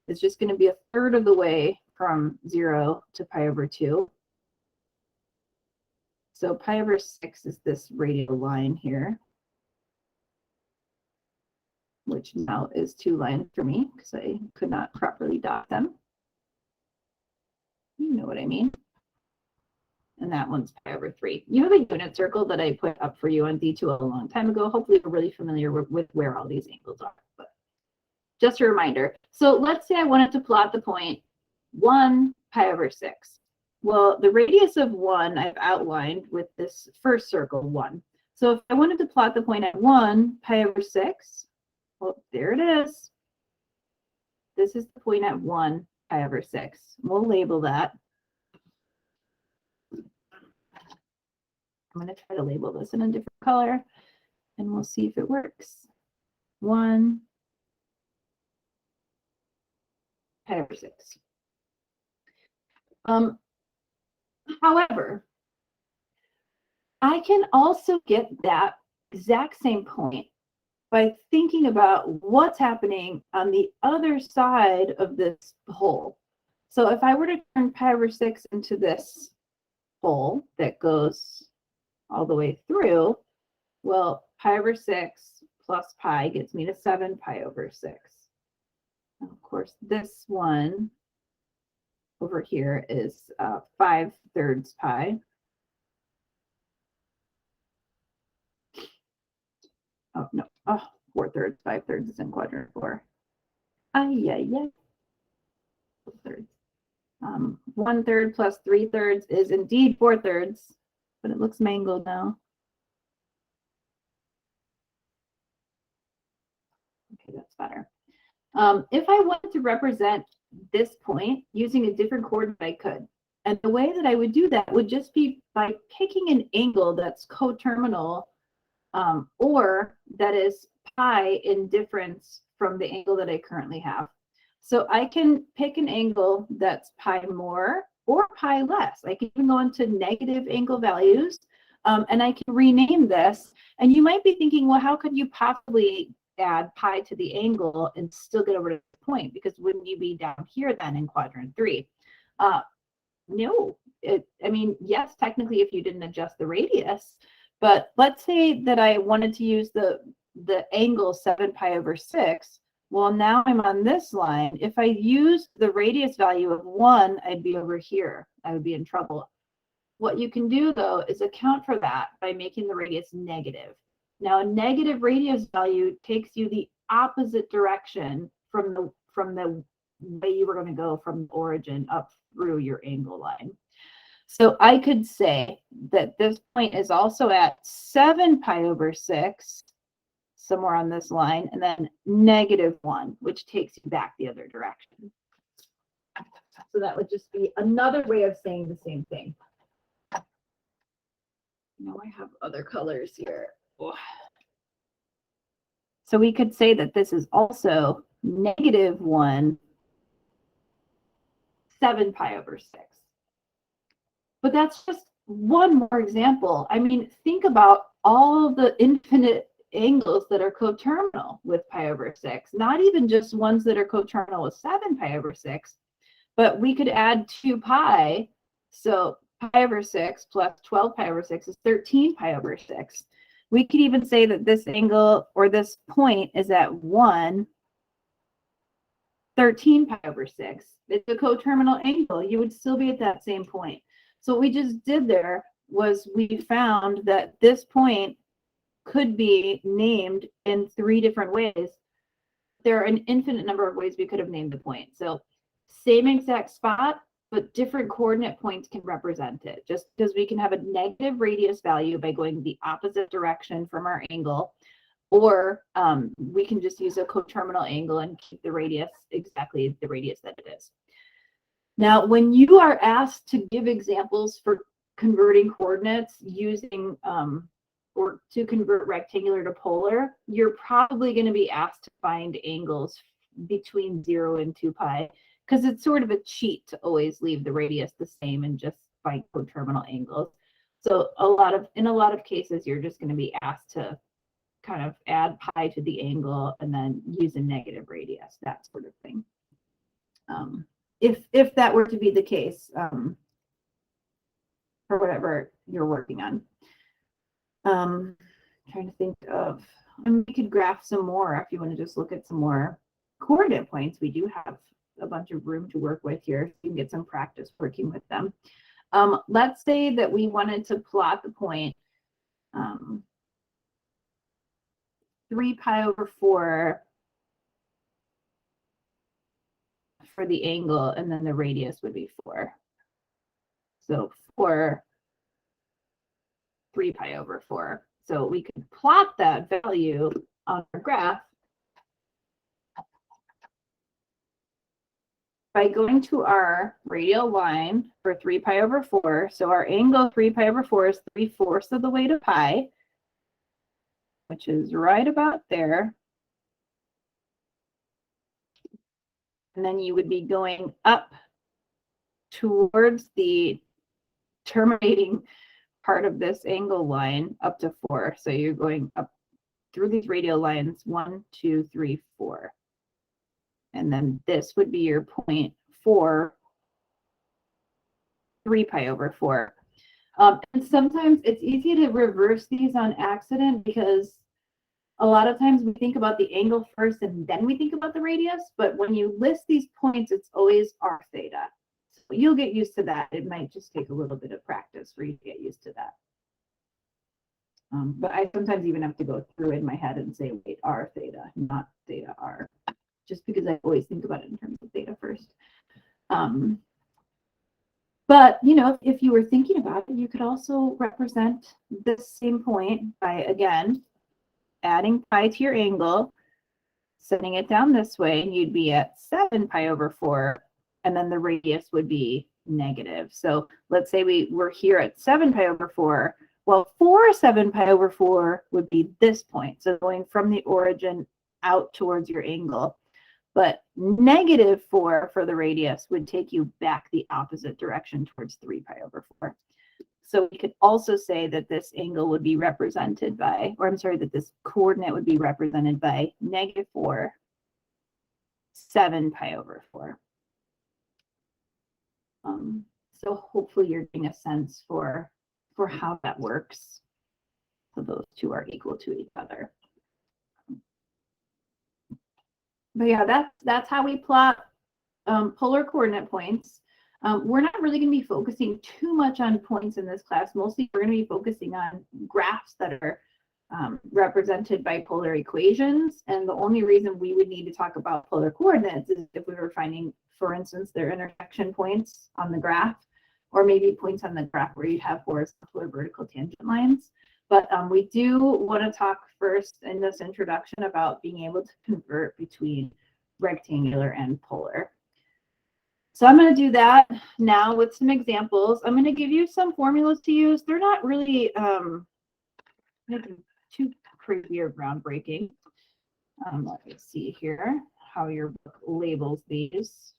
is just going to be a third of the way from 0 to pi over 2. So pi over 6 is this radial line here, which now is 2 lines for me because I could not properly dot them. You know what I mean. And that one's pi over 3. You have a unit circle that I put up for you on D2 a long time ago. Hopefully you're really familiar with where all these angles are. But just a reminder. So let's say I wanted to plot the point 1 pi over 6. Well, the radius of 1 I've outlined with this first circle, 1. So if I wanted to plot the point at 1 pi over 6, well, there it is. This is the point at 1 pi over 6. We'll label that. I'm going to try to label this in a different color, and we'll see if it works. 1 pi over 6. However, I can also get that exact same point by thinking about what's happening on the other side of this hole. So if I were to turn pi over 6 into this hole that goes all the way through, well, pi over 6 plus pi gets me to 7 pi over 6. And of course, this one over here is 5/3 pi. Oh, no. Oh, 4/3. 5/3 is in quadrant 4. Yeah. 4/3. 1/3 plus 3/3 is indeed 4/3, but it looks mangled now. Okay, that's better. If I wanted to represent this point using a different coordinate, I could. And the way that I would do that would just be by picking an angle that's coterminal or that is pi in difference from the angle that I currently have. So I can pick an angle that's pi more or pi less. I can even go into negative angle values and I can rename this. And you might be thinking, well, how could you possibly add pi to the angle and still get over to the point? Because wouldn't you be down here then in quadrant 3? No, I mean, yes, technically if you didn't adjust the radius, but let's say that I wanted to use the angle 7 pi over 6. Well, now I'm on this line. If I used the radius value of 1, I'd be over here. I would be in trouble. What you can do, though, is account for that by making the radius negative. Now, a negative radius value takes you the opposite direction from the way you were going to go from the origin up through your angle line. So I could say that this point is also at 7 pi over 6, somewhere on this line, and then -1, which takes you back the other direction. So that would just be another way of saying the same thing. Now I have other colors here. Oh. So we could say that this is also -1, 7 pi over 6. But that's just one more example. I mean, think about all the infinite angles that are coterminal with pi over 6, not even just ones that are coterminal with 7 pi over 6, but we could add 2 pi. So pi over 6 plus 12 pi over 6 is 13 pi over 6. We could even say that this angle or this point is at 1, 13 pi over 6. It's a coterminal angle. You would still be at that same point. So what we just did there was we found that this point could be named in 3 different ways. There are an infinite number of ways we could have named the point. So same exact spot, but different coordinate points can represent it. Just because we can have a negative radius value by going the opposite direction from our angle, or we can just use a coterminal angle and keep the radius exactly the radius that it is. Now, when you are asked to give examples for converting coordinates using or to convert rectangular to polar, you're probably going to be asked to find angles between 0 and 2 pi, because it's sort of a cheat to always leave the radius the same and just find coterminal angles. So in a lot of cases, you're just going to be asked to kind of add pi to the angle and then use a negative radius, that sort of thing. If that were to be the case for whatever you're working on. Trying to think of, and we could graph some more if you want to just look at some more coordinate points. We do have a bunch of room to work with here. So you can get some practice working with them. Let's say that we wanted to plot the point 3 pi over 4 for the angle, and then the radius would be 4. So 3 pi over 4. So we could plot that value on our graph by going to our radial line for 3 pi over 4. So our angle 3 pi over 4 is 3/4 of the way to pi, which is right about there. And then you would be going up towards the terminating part of this angle line up to 4. So you're going up through these radial lines 1, 2, 3, 4. And then this would be your point 4, 3 pi over 4. And sometimes it's easy to reverse these on accident because A lot of times we think about the angle first and then we think about the radius, but when you list these points, it's always r theta. So you'll get used to that. It might just take a little bit of practice for you to get used to that. But I sometimes even have to go through in my head and say, wait, r theta, not theta r, just because I always think about it in terms of theta first. But, you know, if you were thinking about it, you could also represent this same point by, again, adding pi to your angle, setting it down this way, and you'd be at 7 pi over 4, and then the radius would be negative. So let's say we were here at 7 pi over 4. Well, 7 pi over 4 would be this point. So going from the origin out towards your angle. But -4 for the radius would take you back the opposite direction towards 3 pi over 4. So we could also say that this angle would be represented by, or I'm sorry, that this coordinate would be represented by -4, 7 pi over 4. So hopefully you're getting a sense for how that works. So those two are equal to each other. But yeah, that's how we plot polar coordinate points. We're not really going to be focusing too much on points in this class. Mostly we're going to be focusing on graphs that are represented by polar equations. And the only reason we would need to talk about polar coordinates is if we were finding, for instance, their intersection points on the graph, or maybe points on the graph where you'd have horizontal or vertical tangent lines. But we do want to talk first in this introduction about being able to convert between rectangular and polar. So I'm going to do that now with some examples. I'm going to give you some formulas to use. They're not really too crazy or groundbreaking. Let me see here how your book labels these.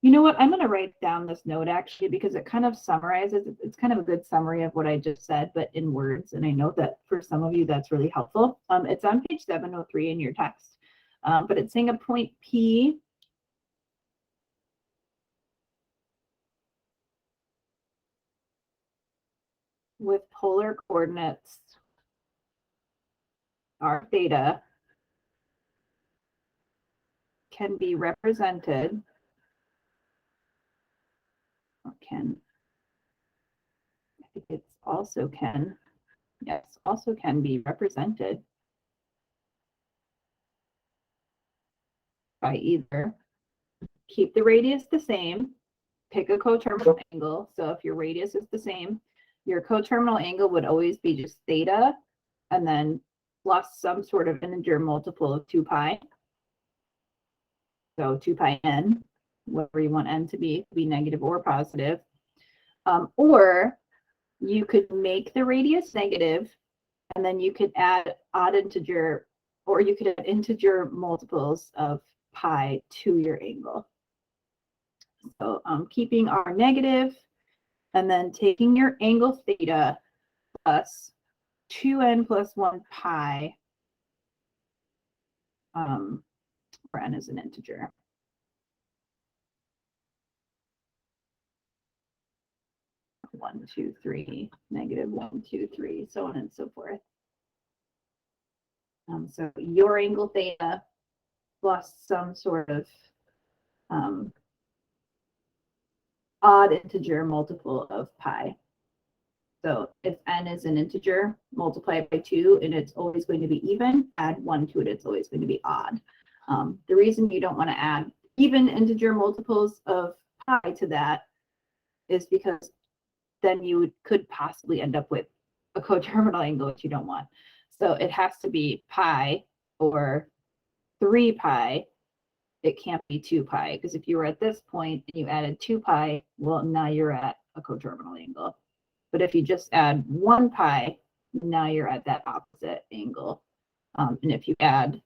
You know what? I'm going to write down this note actually because it kind of summarizes. It's kind of a good summary of what I just said, but in words. And I know that for some of you, that's really helpful. It's on page 703 in your text, but it's saying a point P with polar coordinates r theta can be represented, or can, I think it's also can, yes, also can be represented by either keep the radius the same, pick a coterminal angle. So if your radius is the same, your coterminal angle would always be just theta, and then plus some sort of integer multiple of 2 pi. So 2 pi n, whatever you want n to be negative or positive. Or you could make the radius negative, and then you could add odd integer, or you could add integer multiples of pi to your angle. So keeping r negative, and then taking your angle theta plus 2n plus 1 pi, where n is an integer. One, two, three, negative 1, 2, 3, so on and so forth. So your angle theta plus some sort of odd integer multiple of pi. So if n is an integer, multiply it by 2, and it's always going to be even. Add 1 to it, it's always going to be odd. The reason you don't want to add even integer multiples of pi to that is because then you could possibly end up with a coterminal angle, which you don't want. So it has to be pi or 3 pi. It can't be 2 pi, because if you were at this point and you added 2 pi, well, now you're at a coterminal angle. But if you just add 1 pi, now you're at that opposite angle. And if you add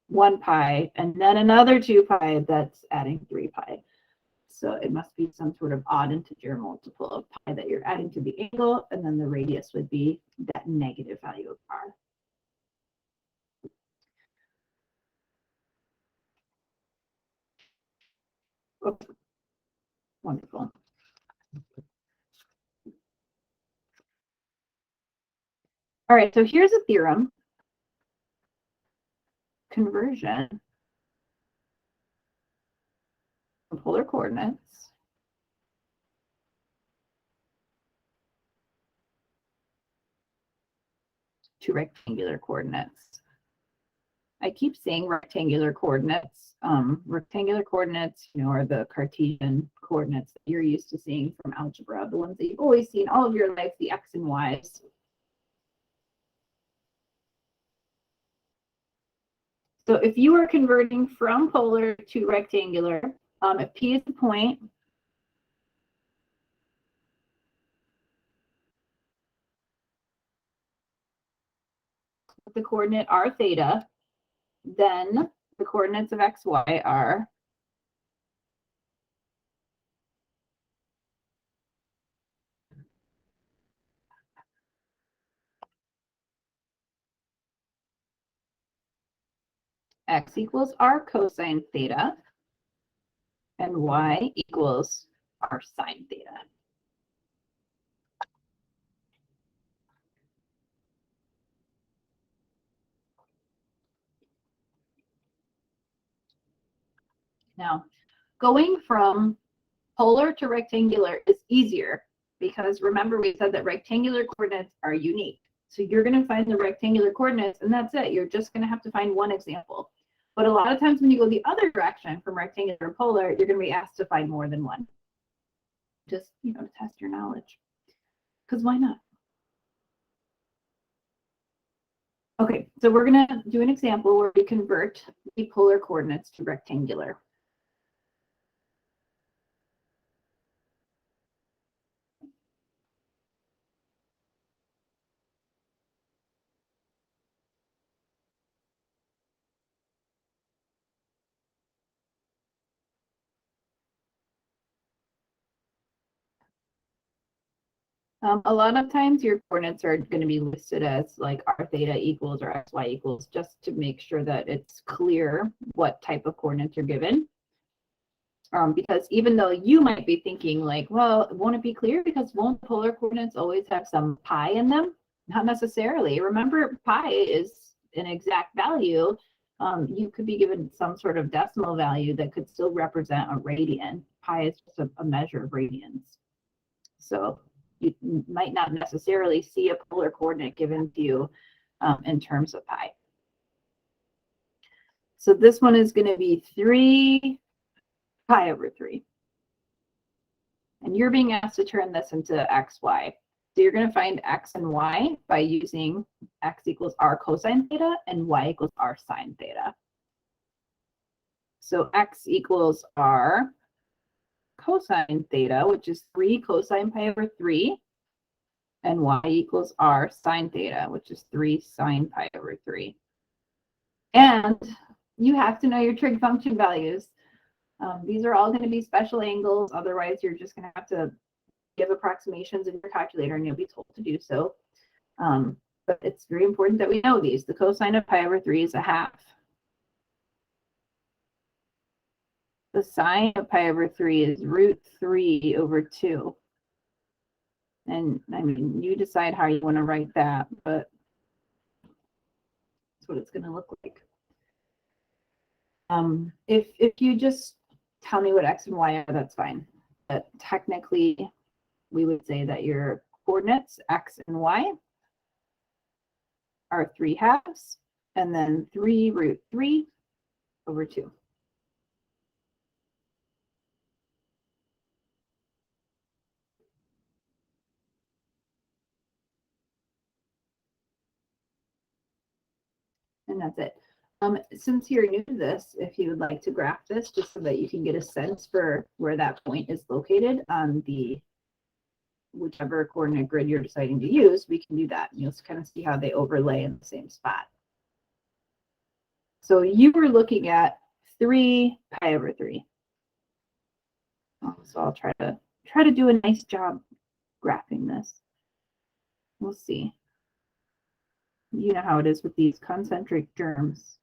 1 pi and then another 2 pi, that's adding 3 pi. So it must be some sort of odd integer multiple of pi that you're adding to the angle, and then the radius would be that negative value of r. Oh, wonderful. All right, so here's a theorem. Conversion from polar coordinates to rectangular coordinates. I keep saying rectangular coordinates. Rectangular coordinates, are the Cartesian coordinates that you're used to seeing from algebra, the ones that you've always seen all of your life, the X and Y's. So if you are converting from polar to rectangular, if P is the point, the coordinate r theta, then the coordinates of x, y are x equals r cosine theta and y equals r sine theta. Now, going from polar to rectangular is easier because remember we said that rectangular coordinates are unique. So you're going to find the rectangular coordinates and that's it. You're just going to have to find one example. But a lot of times when you go the other direction from rectangular to polar, you're going to be asked to find more than one. Just, to test your knowledge. Because why not? Okay, so we're going to do an example where we convert the polar coordinates to rectangular. A lot of times your coordinates are going to be listed as like r theta equals or xy equals, just to make sure that it's clear what type of coordinates you're given. Because even though you might be thinking like, well, won't it be clear because won't polar coordinates always have some pi in them? Not necessarily. Remember, pi is an exact value. You could be given some sort of decimal value that could still represent a radian. Pi is just a measure of radians. So you might not necessarily see a polar coordinate given to you in terms of pi. So this one is going to be 3 pi over 3. And you're being asked to turn this into x, y. So you're going to find x and y by using x equals r cosine theta and y equals r sine theta. So x equals r cosine theta, which is 3 cosine pi over 3. And y equals r sine theta, which is 3 sine pi over 3. And you have to know your trig function values. These are all going to be special angles. Otherwise, you're just going to have to give approximations in your calculator and you'll be told to do so. But it's very important that we know these. The cosine of pi over 3 is a half. The sine of pi over 3 is root 3 over 2. And I mean, you decide how you want to write that, but that's what it's going to look like. If you just tell me what x and y are, that's fine. But technically, we would say that your coordinates, x and y, are 3 halves, and then 3 root 3 over 2. And that's it. Since you're new to this, if you would like to graph this just so that you can get a sense for where that point is located on the whichever coordinate grid you're deciding to use, we can do that. You'll kind of see how they overlay in the same spot. So you were looking at 3 pi over 3. So I'll try to do a nice job graphing this. We'll see. You know how it is with these concentric germs.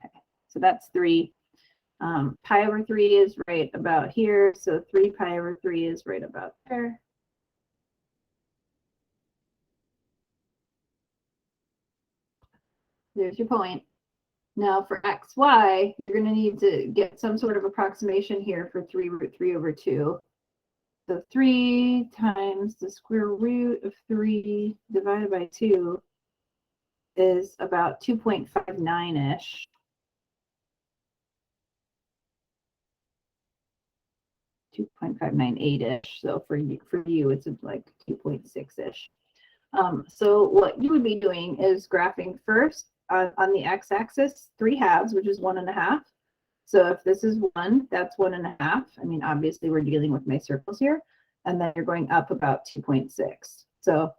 Okay, so that's 3. Pi over 3 is right about here, so 3 pi over 3 is right about there. There's your point. Now for x, y, you're going to need to get some sort of approximation here for 3 root 3 over 2. So 3 times the square root of 3 divided by 2 is about 2.59-ish. 2.598-ish. So for you, it's like 2.6-ish. So what you would be doing is graphing first on the x-axis 3/2, which is 1.5. So if this is 1, that's 1.5. I mean, obviously we're dealing with my circles here. And then you're going up about 2.6. So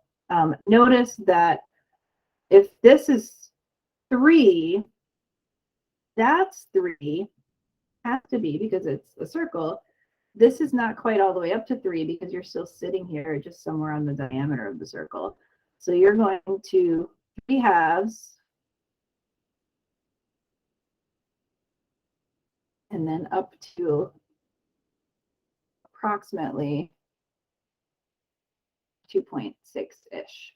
notice that if this is 3, that's 3. Has to be because it's a circle. This is not quite all the way up to 3 because you're still sitting here just somewhere on the diameter of the circle. So you're going to 3/2 and then up to approximately 2.6-ish.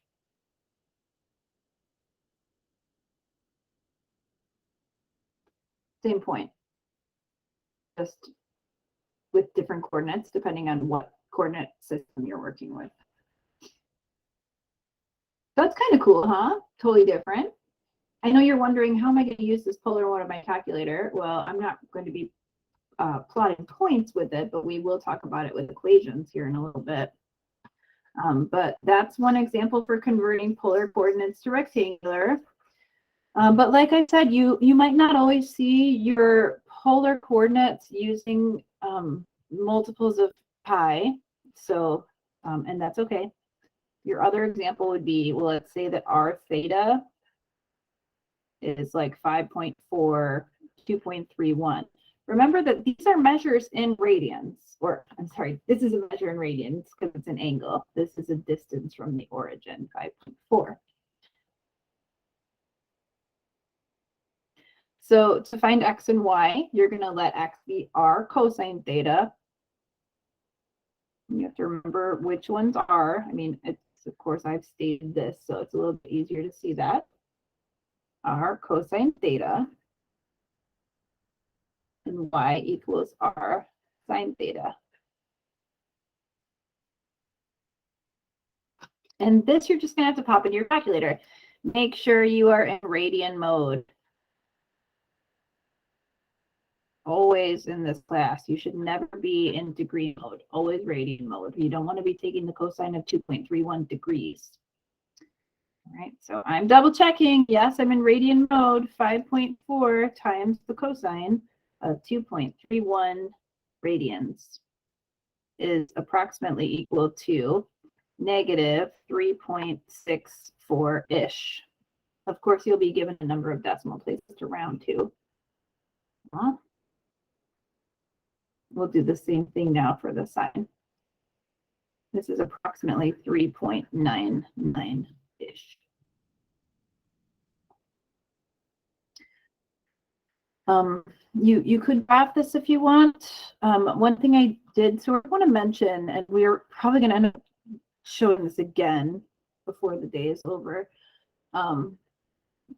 Same point, just with different coordinates depending on what coordinate system you're working with. That's kind of cool, huh? Totally different. I know you're wondering, how am I going to use this polar one of my calculator? Well, I'm not going to be plotting points with it, but we will talk about it with equations here in a little bit. But that's one example for converting polar coordinates to rectangular. But like I said, you might not always see your polar coordinates using multiples of pi. So, and that's okay. Your other example would be, well, let's say that r theta is like 5.4, 2.31. Remember that these are measures in radians, or I'm sorry, this is a measure in radians because it's an angle. This is a distance from the origin, 5.4. So to find x and y, you're going to let x be r cosine theta. You have to remember which ones are. I mean, it's, of course, I've stated this, so it's a little bit easier to see that. R cosine theta and y equals r sine theta. And this you're just going to have to pop into your calculator. Make sure you are in radian mode. Always in this class, you should never be in degree mode, always radian mode. You don't want to be taking the cosine of 2.31 degrees. All right, so I'm double checking. Yes, I'm in radian mode. 5.4 times the cosine of 2.31 radians is approximately equal to negative 3.64-ish. Of course, you'll be given a number of decimal places to round to. We'll do the same thing now for the sine. This is approximately 3.99-ish. You could graph this if you want. One thing I did sort of want to mention, and we're probably going to end up showing this again before the day is over.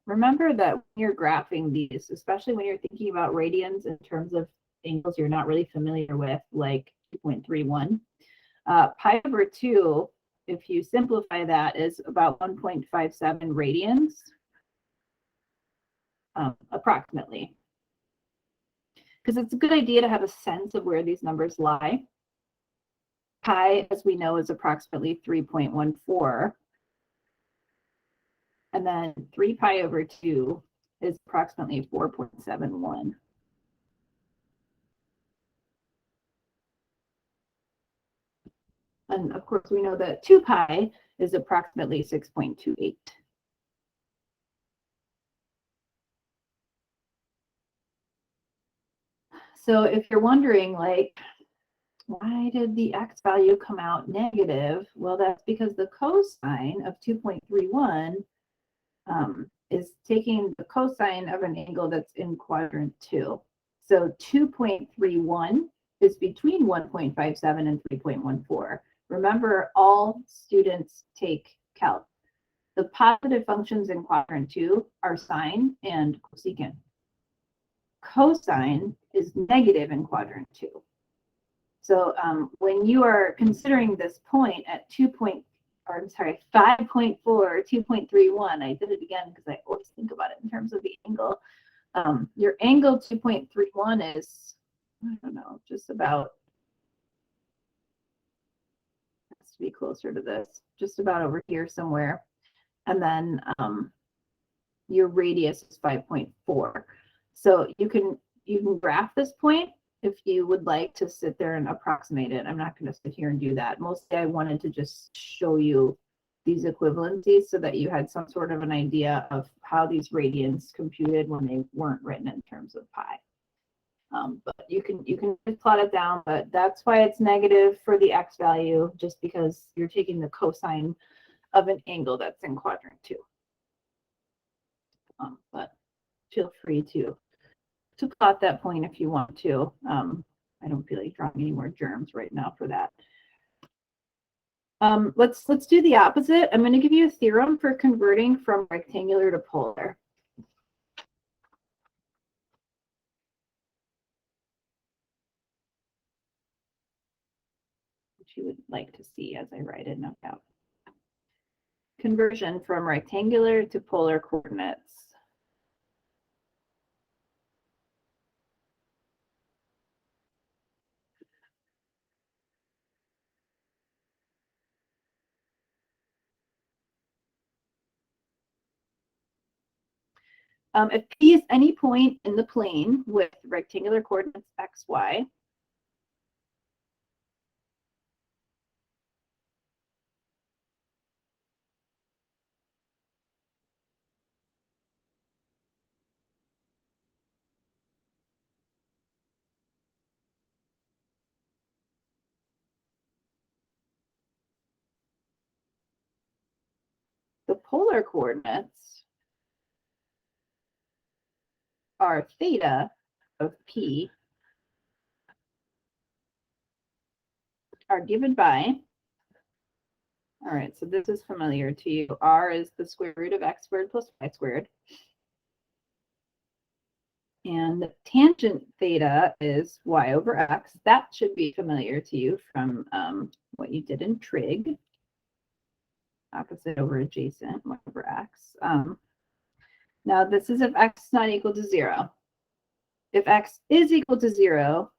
Remember that when you're graphing these, especially when you're thinking about radians in terms of angles you're not really familiar with, like 2.31, pi over 2, if you simplify that, is about 1.57 radians, approximately. Because it's a good idea to have a sense of where these numbers lie. Pi, as we know, is approximately 3.14. And then 3 pi over 2 is approximately 4.71. And of course, we know that 2 pi is approximately 6.28. So if you're wondering, like, why did the x value come out negative? Well, that's because the cosine of 2.31 is taking the cosine of an angle that's in quadrant 2. So 2.31 is between 1.57 and 3.14. Remember, all students take calc. The positive functions in quadrant 2 are sine and cosecant. Cosine is negative in quadrant 2. So when you are considering this point at 5.4, 2.31, I did it again because I always think about it in terms of the angle. Your angle 2.31 is, I don't know, just about, has to be closer to this, just about over here somewhere. And then your radius is 5.4. So you can graph this point if you would like to sit there and approximate it. I'm not going to sit here and do that. Mostly I wanted to just show you these equivalencies so that you had some sort of an idea of how these radians computed when they weren't written in terms of pi. But you can just plot it down, but that's why it's negative for the x value, just because you're taking the cosine of an angle that's in quadrant 2. But feel free to plot that point if you want to. I don't feel like drawing any more germs right now for that. Let's do the opposite. I'm going to give you a theorem for converting from rectangular to polar. Which you would like to see as I write it, no doubt. Conversion from rectangular to polar coordinates. If P is any point in the plane with rectangular coordinates x, y, the polar coordinates are theta of P are given by, all right, so this is familiar to you. R is the square root of x squared plus y squared. And the tangent theta is y over x. That should be familiar to you from what you did in trig. Opposite over adjacent, y over x. Now this is if x is not equal to 0. If x is equal to 0,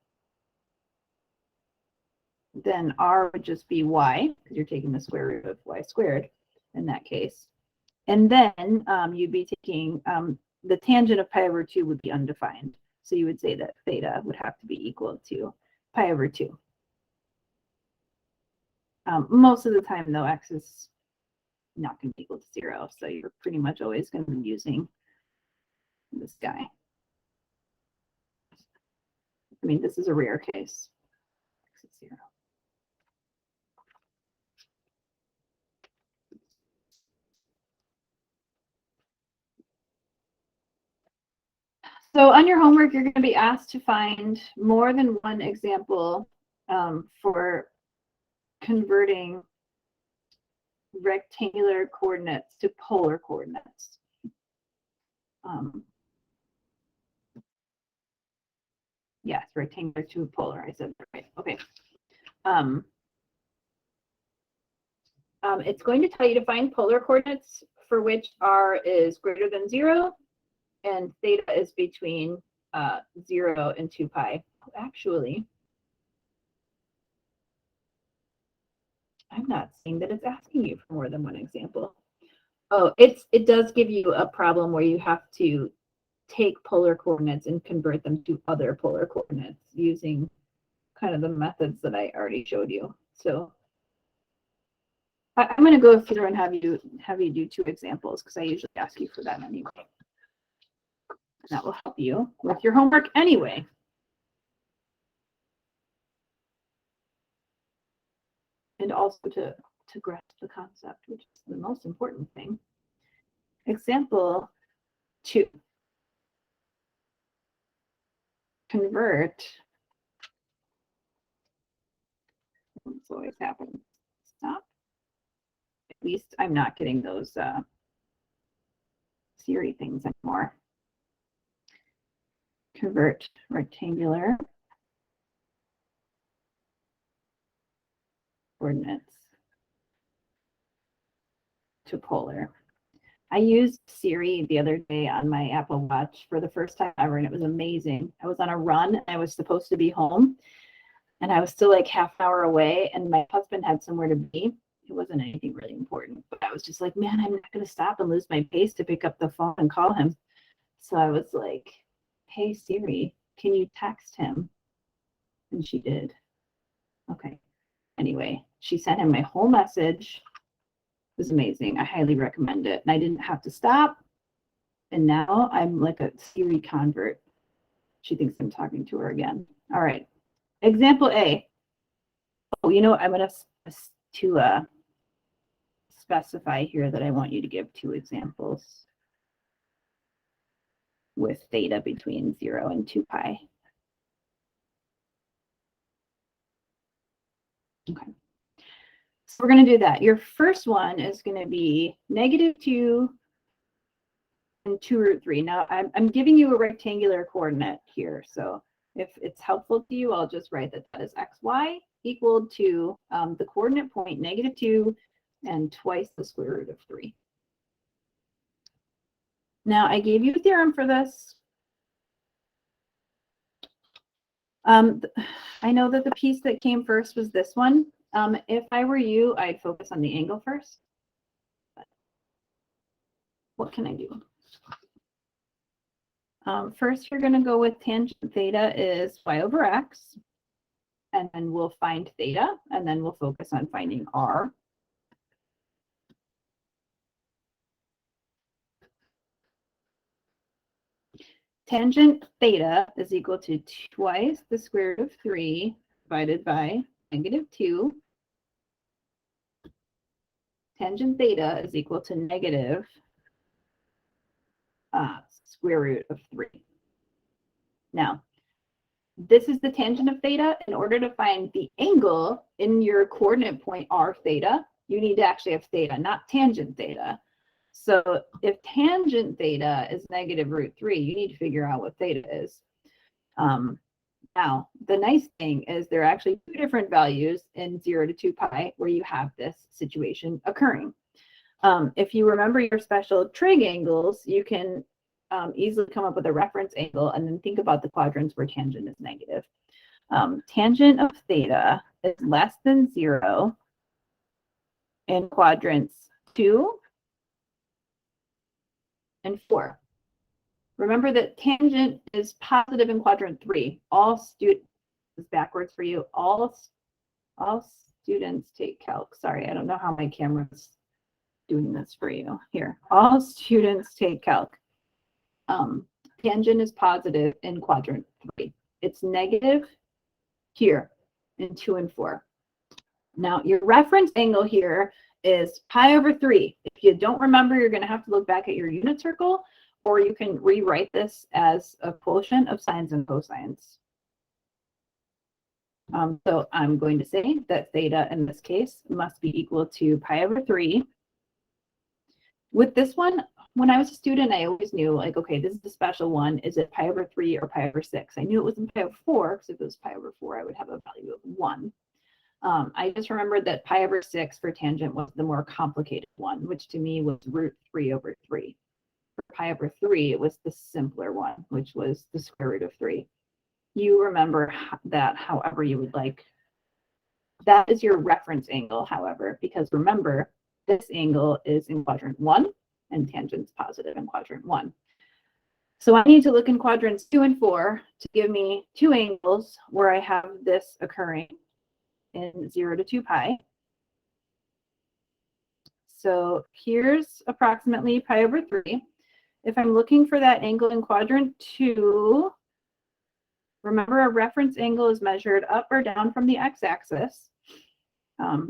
then r would just be y, because you're taking the square root of y squared in that case. And then you'd be taking the tangent of pi over 2 would be undefined. So you would say that theta would have to be equal to pi over 2. Most of the time, though, x is not going to be equal to 0. So you're pretty much always going to be using this guy. I mean, this is a rare case. X is 0. So on your homework, you're going to be asked to find more than one example for converting rectangular coordinates to polar coordinates. Yes, rectangular to polar. I said that right. Okay. It's going to tell you to find polar coordinates for which r is greater than 0 and theta is between 0 and 2 pi. Actually, I'm not seeing that it's asking you for more than one example. Oh, it does give you a problem where you have to take polar coordinates and convert them to other polar coordinates using kind of the methods that I already showed you. So I'm going to go through and have you do 2 examples because I usually ask you for that anyway. And that will help you with your homework anyway. And also to grasp the concept, which is the most important thing. Example 2. Convert. This always happens. Stop. least I'm not getting those Siri things anymore. Convert rectangular coordinates to polar. I used Siri the other day on my Apple Watch for the first time ever, and it was amazing. I was on a run, and I was supposed to be home, and I was still like half an hour away, and my husband had somewhere to be. It wasn't anything really important, but I was just like, man, I'm not going to stop and lose my pace to pick up the phone and call him. So I was like, hey, Siri, can you text him? And she did. Okay. Anyway, she sent him my whole message. It was amazing. I highly recommend it. And I didn't have to stop. And now I'm like a Siri convert. She thinks I'm talking to her again. All right. Example A. Oh, you know what? I'm going to specify here that I want you to give 2 examples with theta between 0 and 2 pi. Okay. So we're going to do that. Your first one is going to be -2 and 2 root 3. Now, I'm giving you a rectangular coordinate here. So if it's helpful to you, I'll just write that as xy equal to the coordinate point -2 and twice the square root of 3. Now, I gave you a theorem for this. I know that the piece that came first was this one. If I were you, I'd focus on the angle first. But what can I do? First, you're going to go with tangent theta is y over x. And then we'll find theta, and then we'll focus on finding r. Tangent theta is equal to twice the square root of 3 divided by -2. Tangent theta is equal to negative square root of 3. Now, this is the tangent of theta. In order to find the angle in your coordinate point r theta, you need to actually have theta, not tangent theta. So if tangent theta is -√3, you need to figure out what theta is. Now, the nice thing is there are actually 2 different values in 0 to 2 pi where you have this situation occurring. If you remember your special trig angles, you can easily come up with a reference angle and then think about the quadrants where tangent is negative. Tangent of theta is less than 0 in quadrants 2 and 4. Remember that tangent is positive in quadrant 3. All students, this is backwards for you. All students take calc. Sorry, I don't know how my camera's doing this for you. Here, all students take calc. Tangent is positive in quadrant 3. It's negative here in 2 and 4. Now, your reference angle here is pi over 3. If you don't remember, you're going to have to look back at your unit circle, or you can rewrite this as a quotient of sines and cosines. So I'm going to say that theta in this case must be equal to pi over 3. With this one, when I was a student, I always knew, like, okay, this is a special one. Is it pi over 3 or pi over 6? I knew it wasn't pi over 4, because if it was pi over 4, I would have a value of 1. I just remembered that pi over 6 for tangent was the more complicated one, which to me was √3 over 3. For pi over 3, it was the simpler one, which was the square root of 3. You remember that however you would like. That is your reference angle, however, because remember, this angle is in quadrant 1 and tangent's positive in quadrant 1. So I need to look in quadrants 2 and 4 to give me 2 angles where I have this occurring in 0 to 2 pi. So here's approximately pi over 3. If I'm looking for that angle in quadrant 2, remember our reference angle is measured up or down from the x-axis.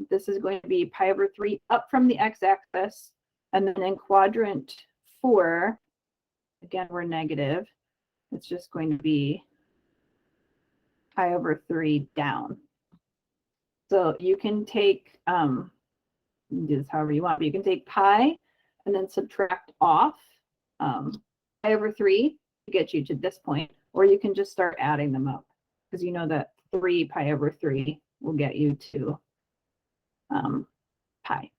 This is going to be pi over 3 up from the x-axis. And then in quadrant 4, again, we're negative. It's just going to be pi over 3 down. So you can take You can do this however you want, but you can take pi and then subtract off pi over 3 to get you to this point, or you can just start adding them up because you know that 3 pi over 3 will get you to pi.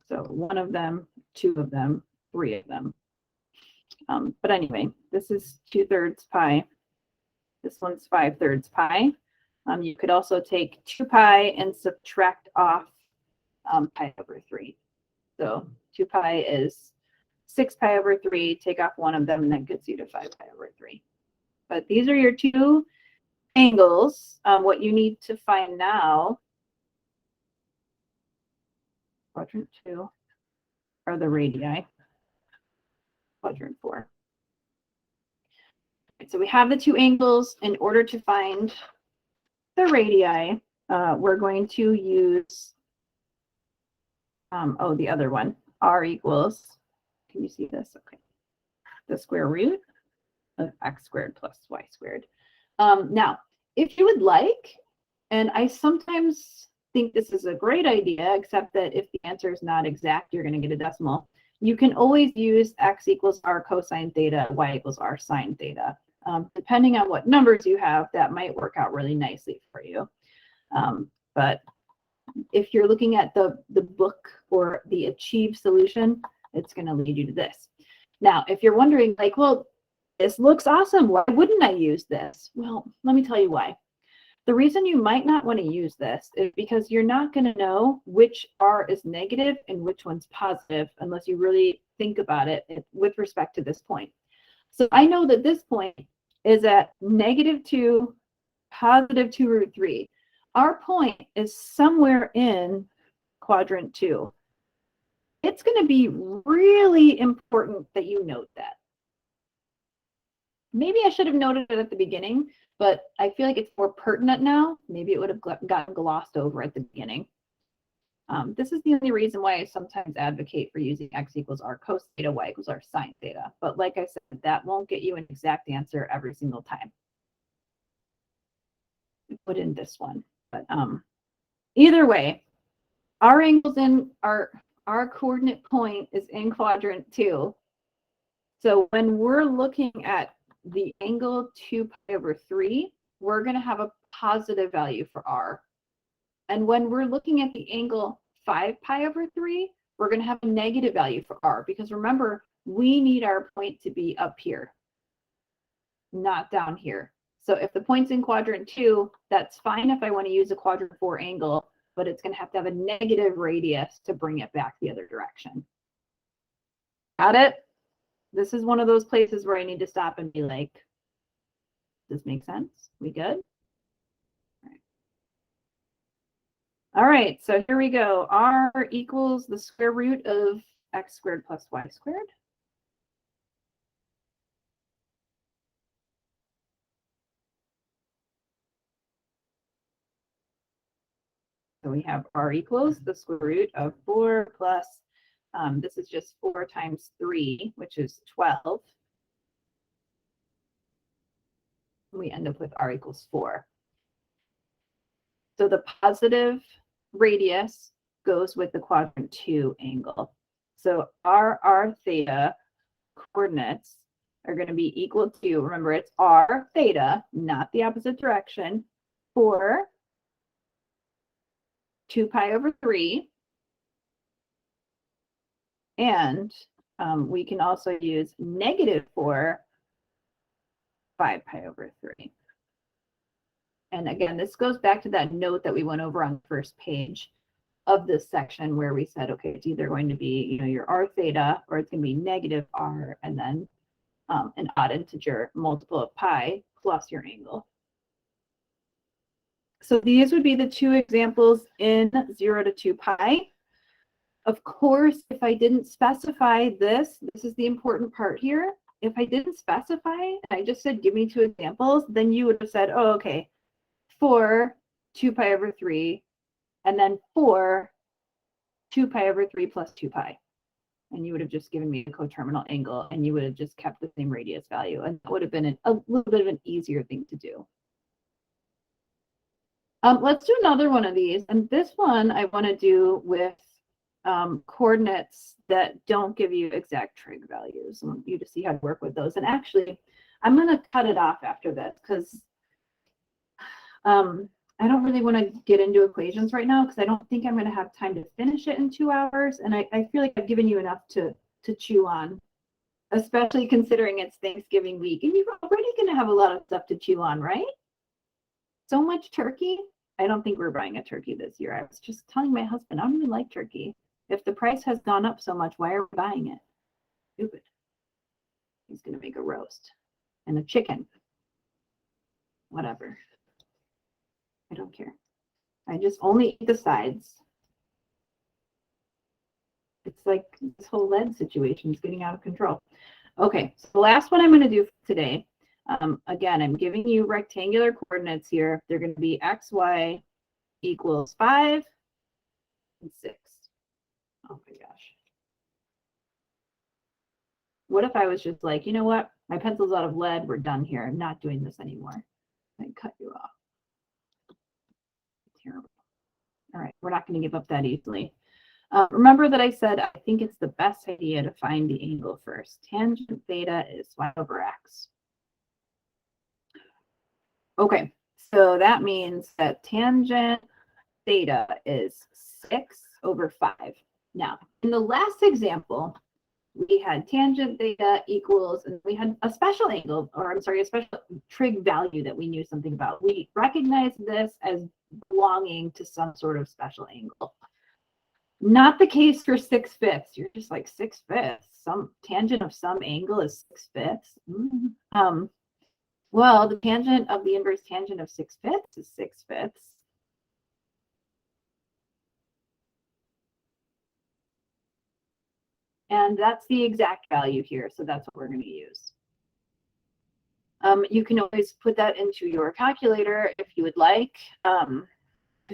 So 1 of them, 2 of them, 3 of them. But anyway, this is 2/3 pi. This one's 5/3 pi. You could also take 2 pi and subtract off pi over 3. So 2 pi is 6 pi over 3. Take off 1 of them, and that gets you to 5 pi over 3. But these are your 2 angles. What you need to find now, quadrant 2, are the radii. Quadrant 4. So we have the 2 angles. In order to find the radii, we're going to use, the other one, r equals, can you see this? Okay, the square root of x squared plus y squared. Now, if you would like, and I sometimes think this is a great idea, except that if the answer is not exact, you're going to get a decimal. You can always use x equals r cosine theta, y equals r sine theta. Depending on what numbers you have, that might work out really nicely for you. But if you're looking at the book or the achieved solution, it's going to lead you to this. Now, if you're wondering, like, well, this looks awesome, why wouldn't I use this? Well, let me tell you why. The reason you might not want to use this is because you're not going to know which r is negative and which one's positive unless you really think about it with respect to this point. So I know that this point is at -2, +2 root 3. Our point is somewhere in quadrant 2. It's going to be really important that you note that. Maybe I should have noted it at the beginning, but I feel like it's more pertinent now. Maybe it would have gotten glossed over at the beginning. This is the only reason why I sometimes advocate for using x equals r cos theta, y equals r sine theta. But like I said, that won't get you an exact answer every single time. Put in this one. But either way, our angles in our coordinate point is in quadrant 2. So when we're looking at the angle 2 pi over 3, we're going to have a positive value for r. And when we're looking at the angle 5 pi over 3, we're going to have a negative value for r, because remember, we need our point to be up here, not down here. So if the point's in quadrant 2, that's fine if I want to use a quadrant 4 angle, but it's going to have a negative radius to bring it back the other direction. Got it? This is one of those places where I need to stop and be like, does this make sense? We good? All right, so here we go. R equals the square root of x squared plus y squared. So we have r equals the square root of 4 plus, this is just 4 times 3, which is 12. We end up with r equals 4. So the positive radius goes with the quadrant 2 angle. So r theta coordinates are going to be equal to, remember, it's r theta, not the opposite direction, 4 2 pi over 3. And we can also use -4 5 pi over 3. And again, this goes back to that note that we went over on the first page of this section where we said, okay, it's either going to be, your r theta, or it's going to be -r, and then an odd integer multiple of pi plus your angle. So these would be the 2 examples in 0 to 2 pi. Of course, if I didn't specify this is the important part here. If I didn't specify, and I just said, give me 2 examples, then you would have said, oh, okay, 4 2 pi over 3, and then 4 2 pi over 3 plus 2 pi. And you would have just given me a coterminal angle, and you would have just kept the same radius value. And that would have been a little bit of an easier thing to do. Let's do another one of these. And this one I want to do with coordinates that don't give you exact trig values. I want you to see how to work with those. And actually, I'm going to cut it off after this because I don't really want to get into equations right now because I don't think I'm going to have time to finish it in 2 hours. And I feel like I've given you enough to chew on, especially considering it's Thanksgiving week. And you're already going to have a lot of stuff to chew on, right? So much turkey. I don't think we're buying a turkey this year. I was just telling my husband, I don't even like turkey. If the price has gone up so much, why are we buying it? Stupid. He's going to make a roast and a chicken. Whatever. I don't care. I just only eat the sides. It's like this whole lead situation is getting out of control. Okay, so the last one I'm going to do today, again, I'm giving you rectangular coordinates here. They're going to be x, y equals 5 and 6. Oh my gosh. What if I was just like, you know what? My pencil's out of lead. We're done here. I'm not doing this anymore. I cut you off. Terrible. All right, we're not going to give up that easily. Remember that I said I think it's the best idea to find the angle first. Tangent theta is y over x. Okay, so that means that tangent theta is 6 over 5. Now, in the last example, we had tangent theta equals, and we had a special angle, or I'm sorry, a special trig value that we knew something about. We recognized this as belonging to some sort of special angle. Not the case for 6/5. You're just like 6/5. Some tangent of some angle is 6/5. Well, the tangent of the inverse tangent of 6/5 is 6/5. And that's the exact value here. So that's what we're going to use. You can always put that into your calculator if you would like to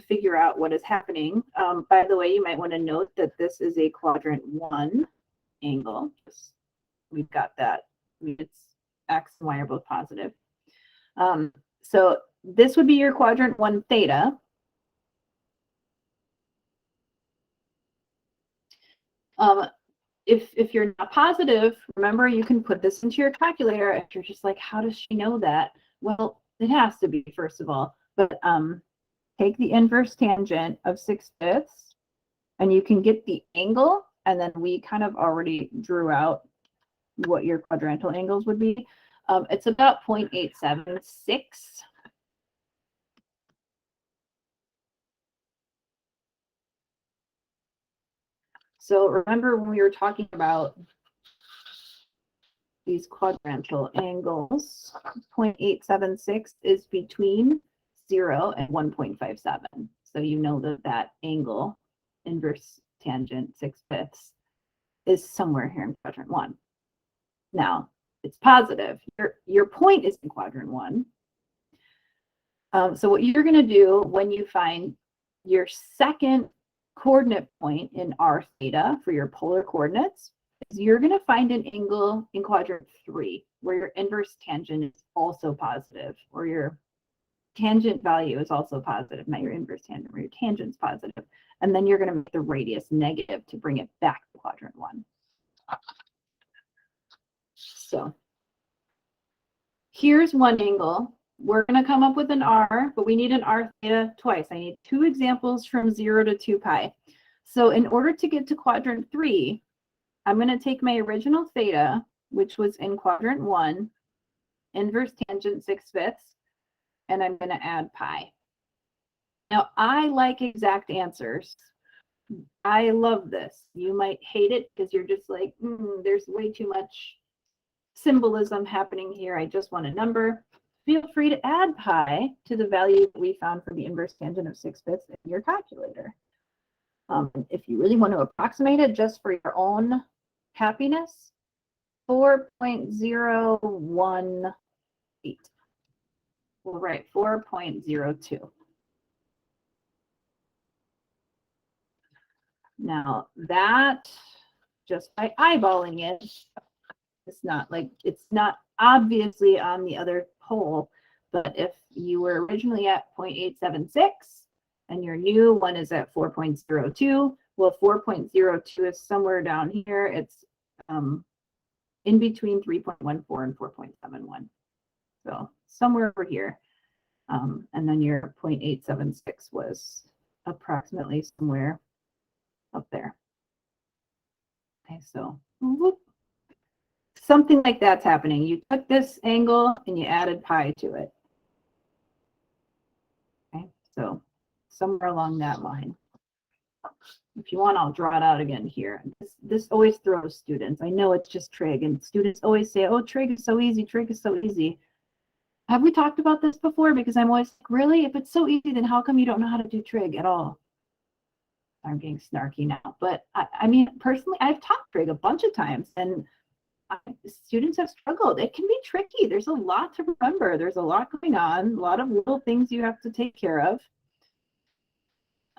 figure out what is happening. By the way, you might want to note that this is a quadrant 1 angle. We've got that. It's x and y are both positive. So this would be your quadrant 1 theta. If you're not positive, remember you can put this into your calculator. If you're just like, how does she know that? Well, it has to be, first of all. But take the inverse tangent of 6/5, and you can get the angle. And then we kind of already drew out what your quadrantal angles would be. It's about 0.876. So remember when we were talking about these quadrantal angles, 0.876 is between 0 and 1.57. So you know that that angle, inverse tangent 6/5, is somewhere here in quadrant 1. Now, it's positive. Your point is in quadrant 1. So what you're going to do when you find your second coordinate point in r theta for your polar coordinates is you're going to find an angle in quadrant 3 where your inverse tangent is also positive, or your tangent value is also positive, not your inverse tangent, or your tangent's positive. And then you're going to make the radius negative to bring it back to quadrant 1. So here's one angle. We're going to come up with an r, but we need an r theta twice. I need 2 examples from 0 to 2 pi. So in order to get to quadrant 3, I'm going to take my original theta, which was in quadrant 1, inverse tangent 6/5, and I'm going to add pi. Now, I like exact answers. I love this. You might hate it because you're just like, there's way too much symbolism happening here. I just want a number. Feel free to add pi to the value that we found for the inverse tangent of 6/5 in your calculator. If you really want to approximate it just for your own happiness, 4.018. We'll write 4.02. Now that, just by eyeballing it, it's not obviously on the other pole, but if you were originally at 0.876 and your new one is at 4.02, Well, 4.02 is somewhere down here. It's in between 3.14 and 4.71. So somewhere over here. And then your 0.876 was approximately somewhere up there. Okay, so whoop. Something like that's happening. You took this angle and you added pi to it. Okay, so somewhere along that line. If you want, I'll draw it out again here. This always throws students. I know it's just trig, and students always say, oh, trig is so easy, trig is so easy. Have we talked about this before? Because I'm always like, really? If it's so easy, then how come you don't know how to do trig at all? I'm getting snarky now. But I mean, personally, I've taught trig a bunch of times, and students have struggled. It can be tricky. There's a lot to remember. There's a lot going on, a lot of little things you have to take care of.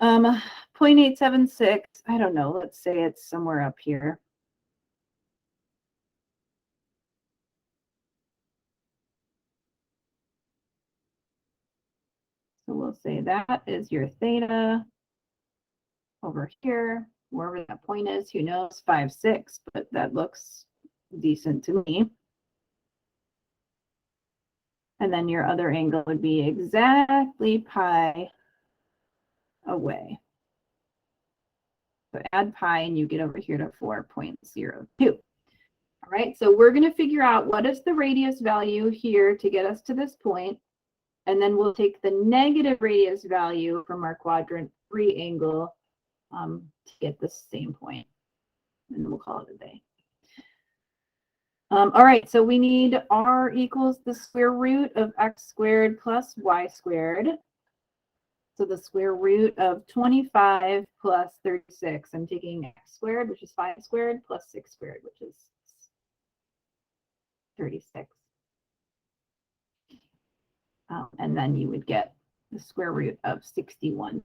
0.876, I don't know, let's say it's somewhere up here. So we'll say that is your theta over here, wherever that point is, who knows, 5.6, but that looks decent to me. And then your other angle would be exactly pi away. So add pi and you get over here to 4.02. All right, so we're going to figure out what is the radius value here to get us to this point. And then we'll take the negative radius value from our quadrant 3 angle to get the same point. And then we'll call it a day. All right, so we need r equals the square root of x squared plus y squared. So the square root of 25 plus 36. I'm taking x squared, which is 5 squared, plus 6 squared, which is 36. And then you would get the square root of 61.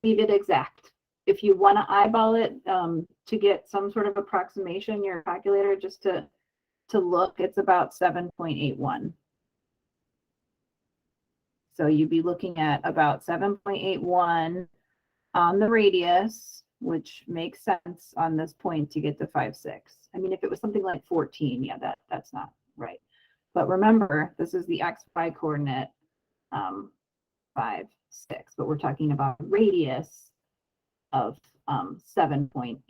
Leave it exact. If you want to eyeball it to get some sort of approximation, your calculator, just to look, it's about 7.81. So you'd be looking at about 7.81 on the radius, which makes sense on this point to get to 5.6. I mean, if it was something like 14, yeah, that's not right. But remember, this is the xy coordinate, 5.6, but we're talking about a radius of 7.81.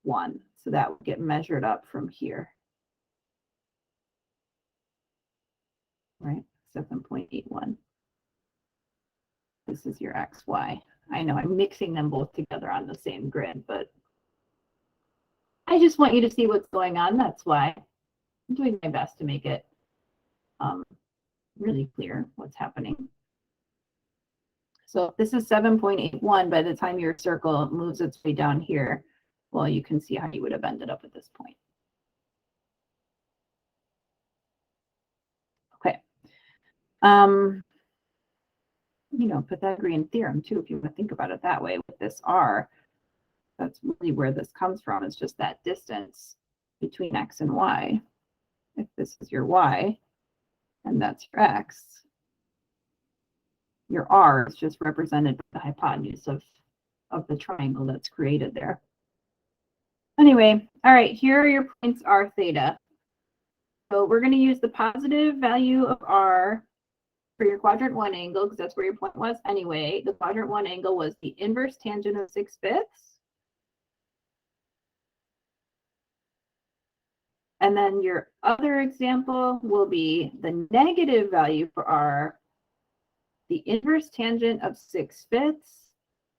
So that would get measured up from here. Right, 7.81. This is your xy. I know I'm mixing them both together on the same grid, but I just want you to see what's going on. That's why I'm doing my best to make it really clear what's happening. So if this is 7.81, by the time your circle moves its way down here, well, you can see how you would have ended up at this point. Okay. You know, Pythagorean theorem too, if you would think about it that way, with this r, that's really where this comes from. It's just that distance between x and y. If this is your y and that's your x, your r is just represented by the hypotenuse of the triangle that's created there. Anyway, all right, here are your points r theta. So we're going to use the positive value of r for your quadrant 1 angle, because that's where your point was anyway. The quadrant 1 angle was the inverse tangent of 6/5. And then your other example will be the negative value for r, the inverse tangent of 6/5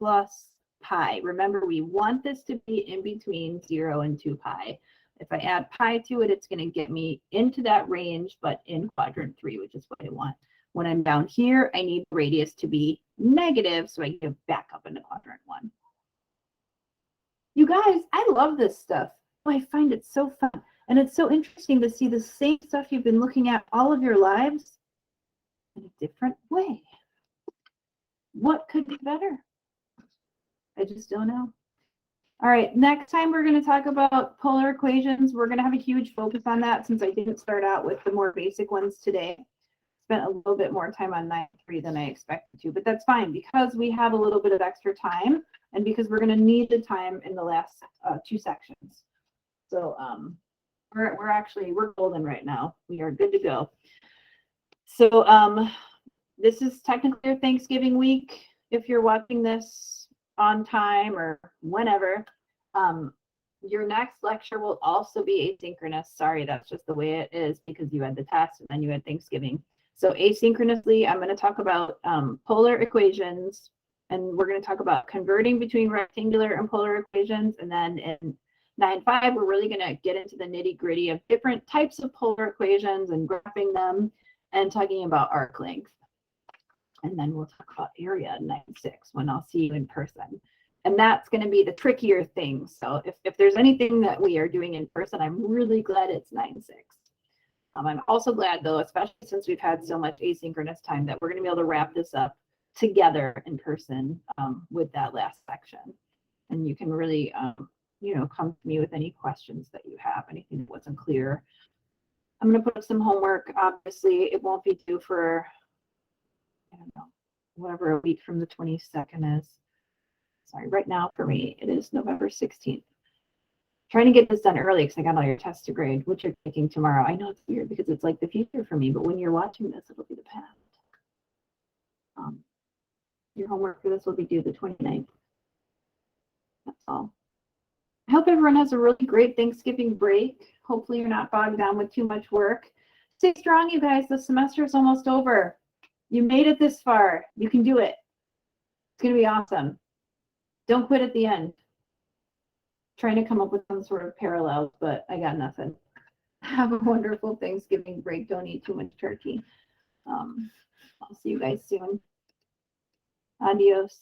plus pi. Remember, we want this to be in between 0 and 2 pi. If I add pi to it, it's going to get me into that range, but in quadrant 3, which is what I want. When I'm down here, I need the radius to be negative, so I get back up into quadrant 1. You guys, I love this stuff. Oh, I find it so fun. And it's so interesting to see the same stuff you've been looking at all of your lives in a different way. What could be better? I just don't know. All right, next time we're going to talk about polar equations. We're going to have a huge focus on that since I didn't start out with the more basic ones today. Spent a little bit more time on 9.3 than I expected to, but that's fine because we have a little bit of extra time. and because we're going to need the time in the last 2 sections. So we're golden right now. We are good to go. So this is technically your Thanksgiving week. If you're watching this on time or whenever, your next lecture will also be asynchronous. Sorry, that's just the way it is because you had the test and then you had Thanksgiving. So asynchronously, I'm going to talk about polar equations, and we're going to talk about converting between rectangular and polar equations. And then in 9.5, we're really going to get into the nitty-gritty of different types of polar equations and graphing them and talking about arc length. And then we'll talk about area in 9.6 when I'll see you in person. And that's going to be the trickier thing. So if there's anything that we are doing in person, I'm really glad it's 9.6. I'm also glad, though, especially since we've had so much asynchronous time, that we're going to be able to wrap this up together in person with that last section. And you can really, come to me with any questions that you have, anything that wasn't clear. I'm going to put up some homework. Obviously, it won't be due for, I don't know, whatever a week from the 22nd is. Sorry, right now for me, it is November 16th. Trying to get this done early because I got all your tests to grade, which you're taking tomorrow. I know it's weird because it's like the future for me, but when you're watching this, it'll be the past. Your homework for this will be due the 29th. That's all. I hope everyone has a really great Thanksgiving break. Hopefully you're not bogged down with too much work. Stay strong, you guys. The semester is almost over. You made it this far. You can do it. It's going to be awesome. Don't quit at the end. Trying to come up with some sort of parallels, but I got nothing. Have a wonderful Thanksgiving break. Don't eat too much turkey. I'll see you guys soon. Adios.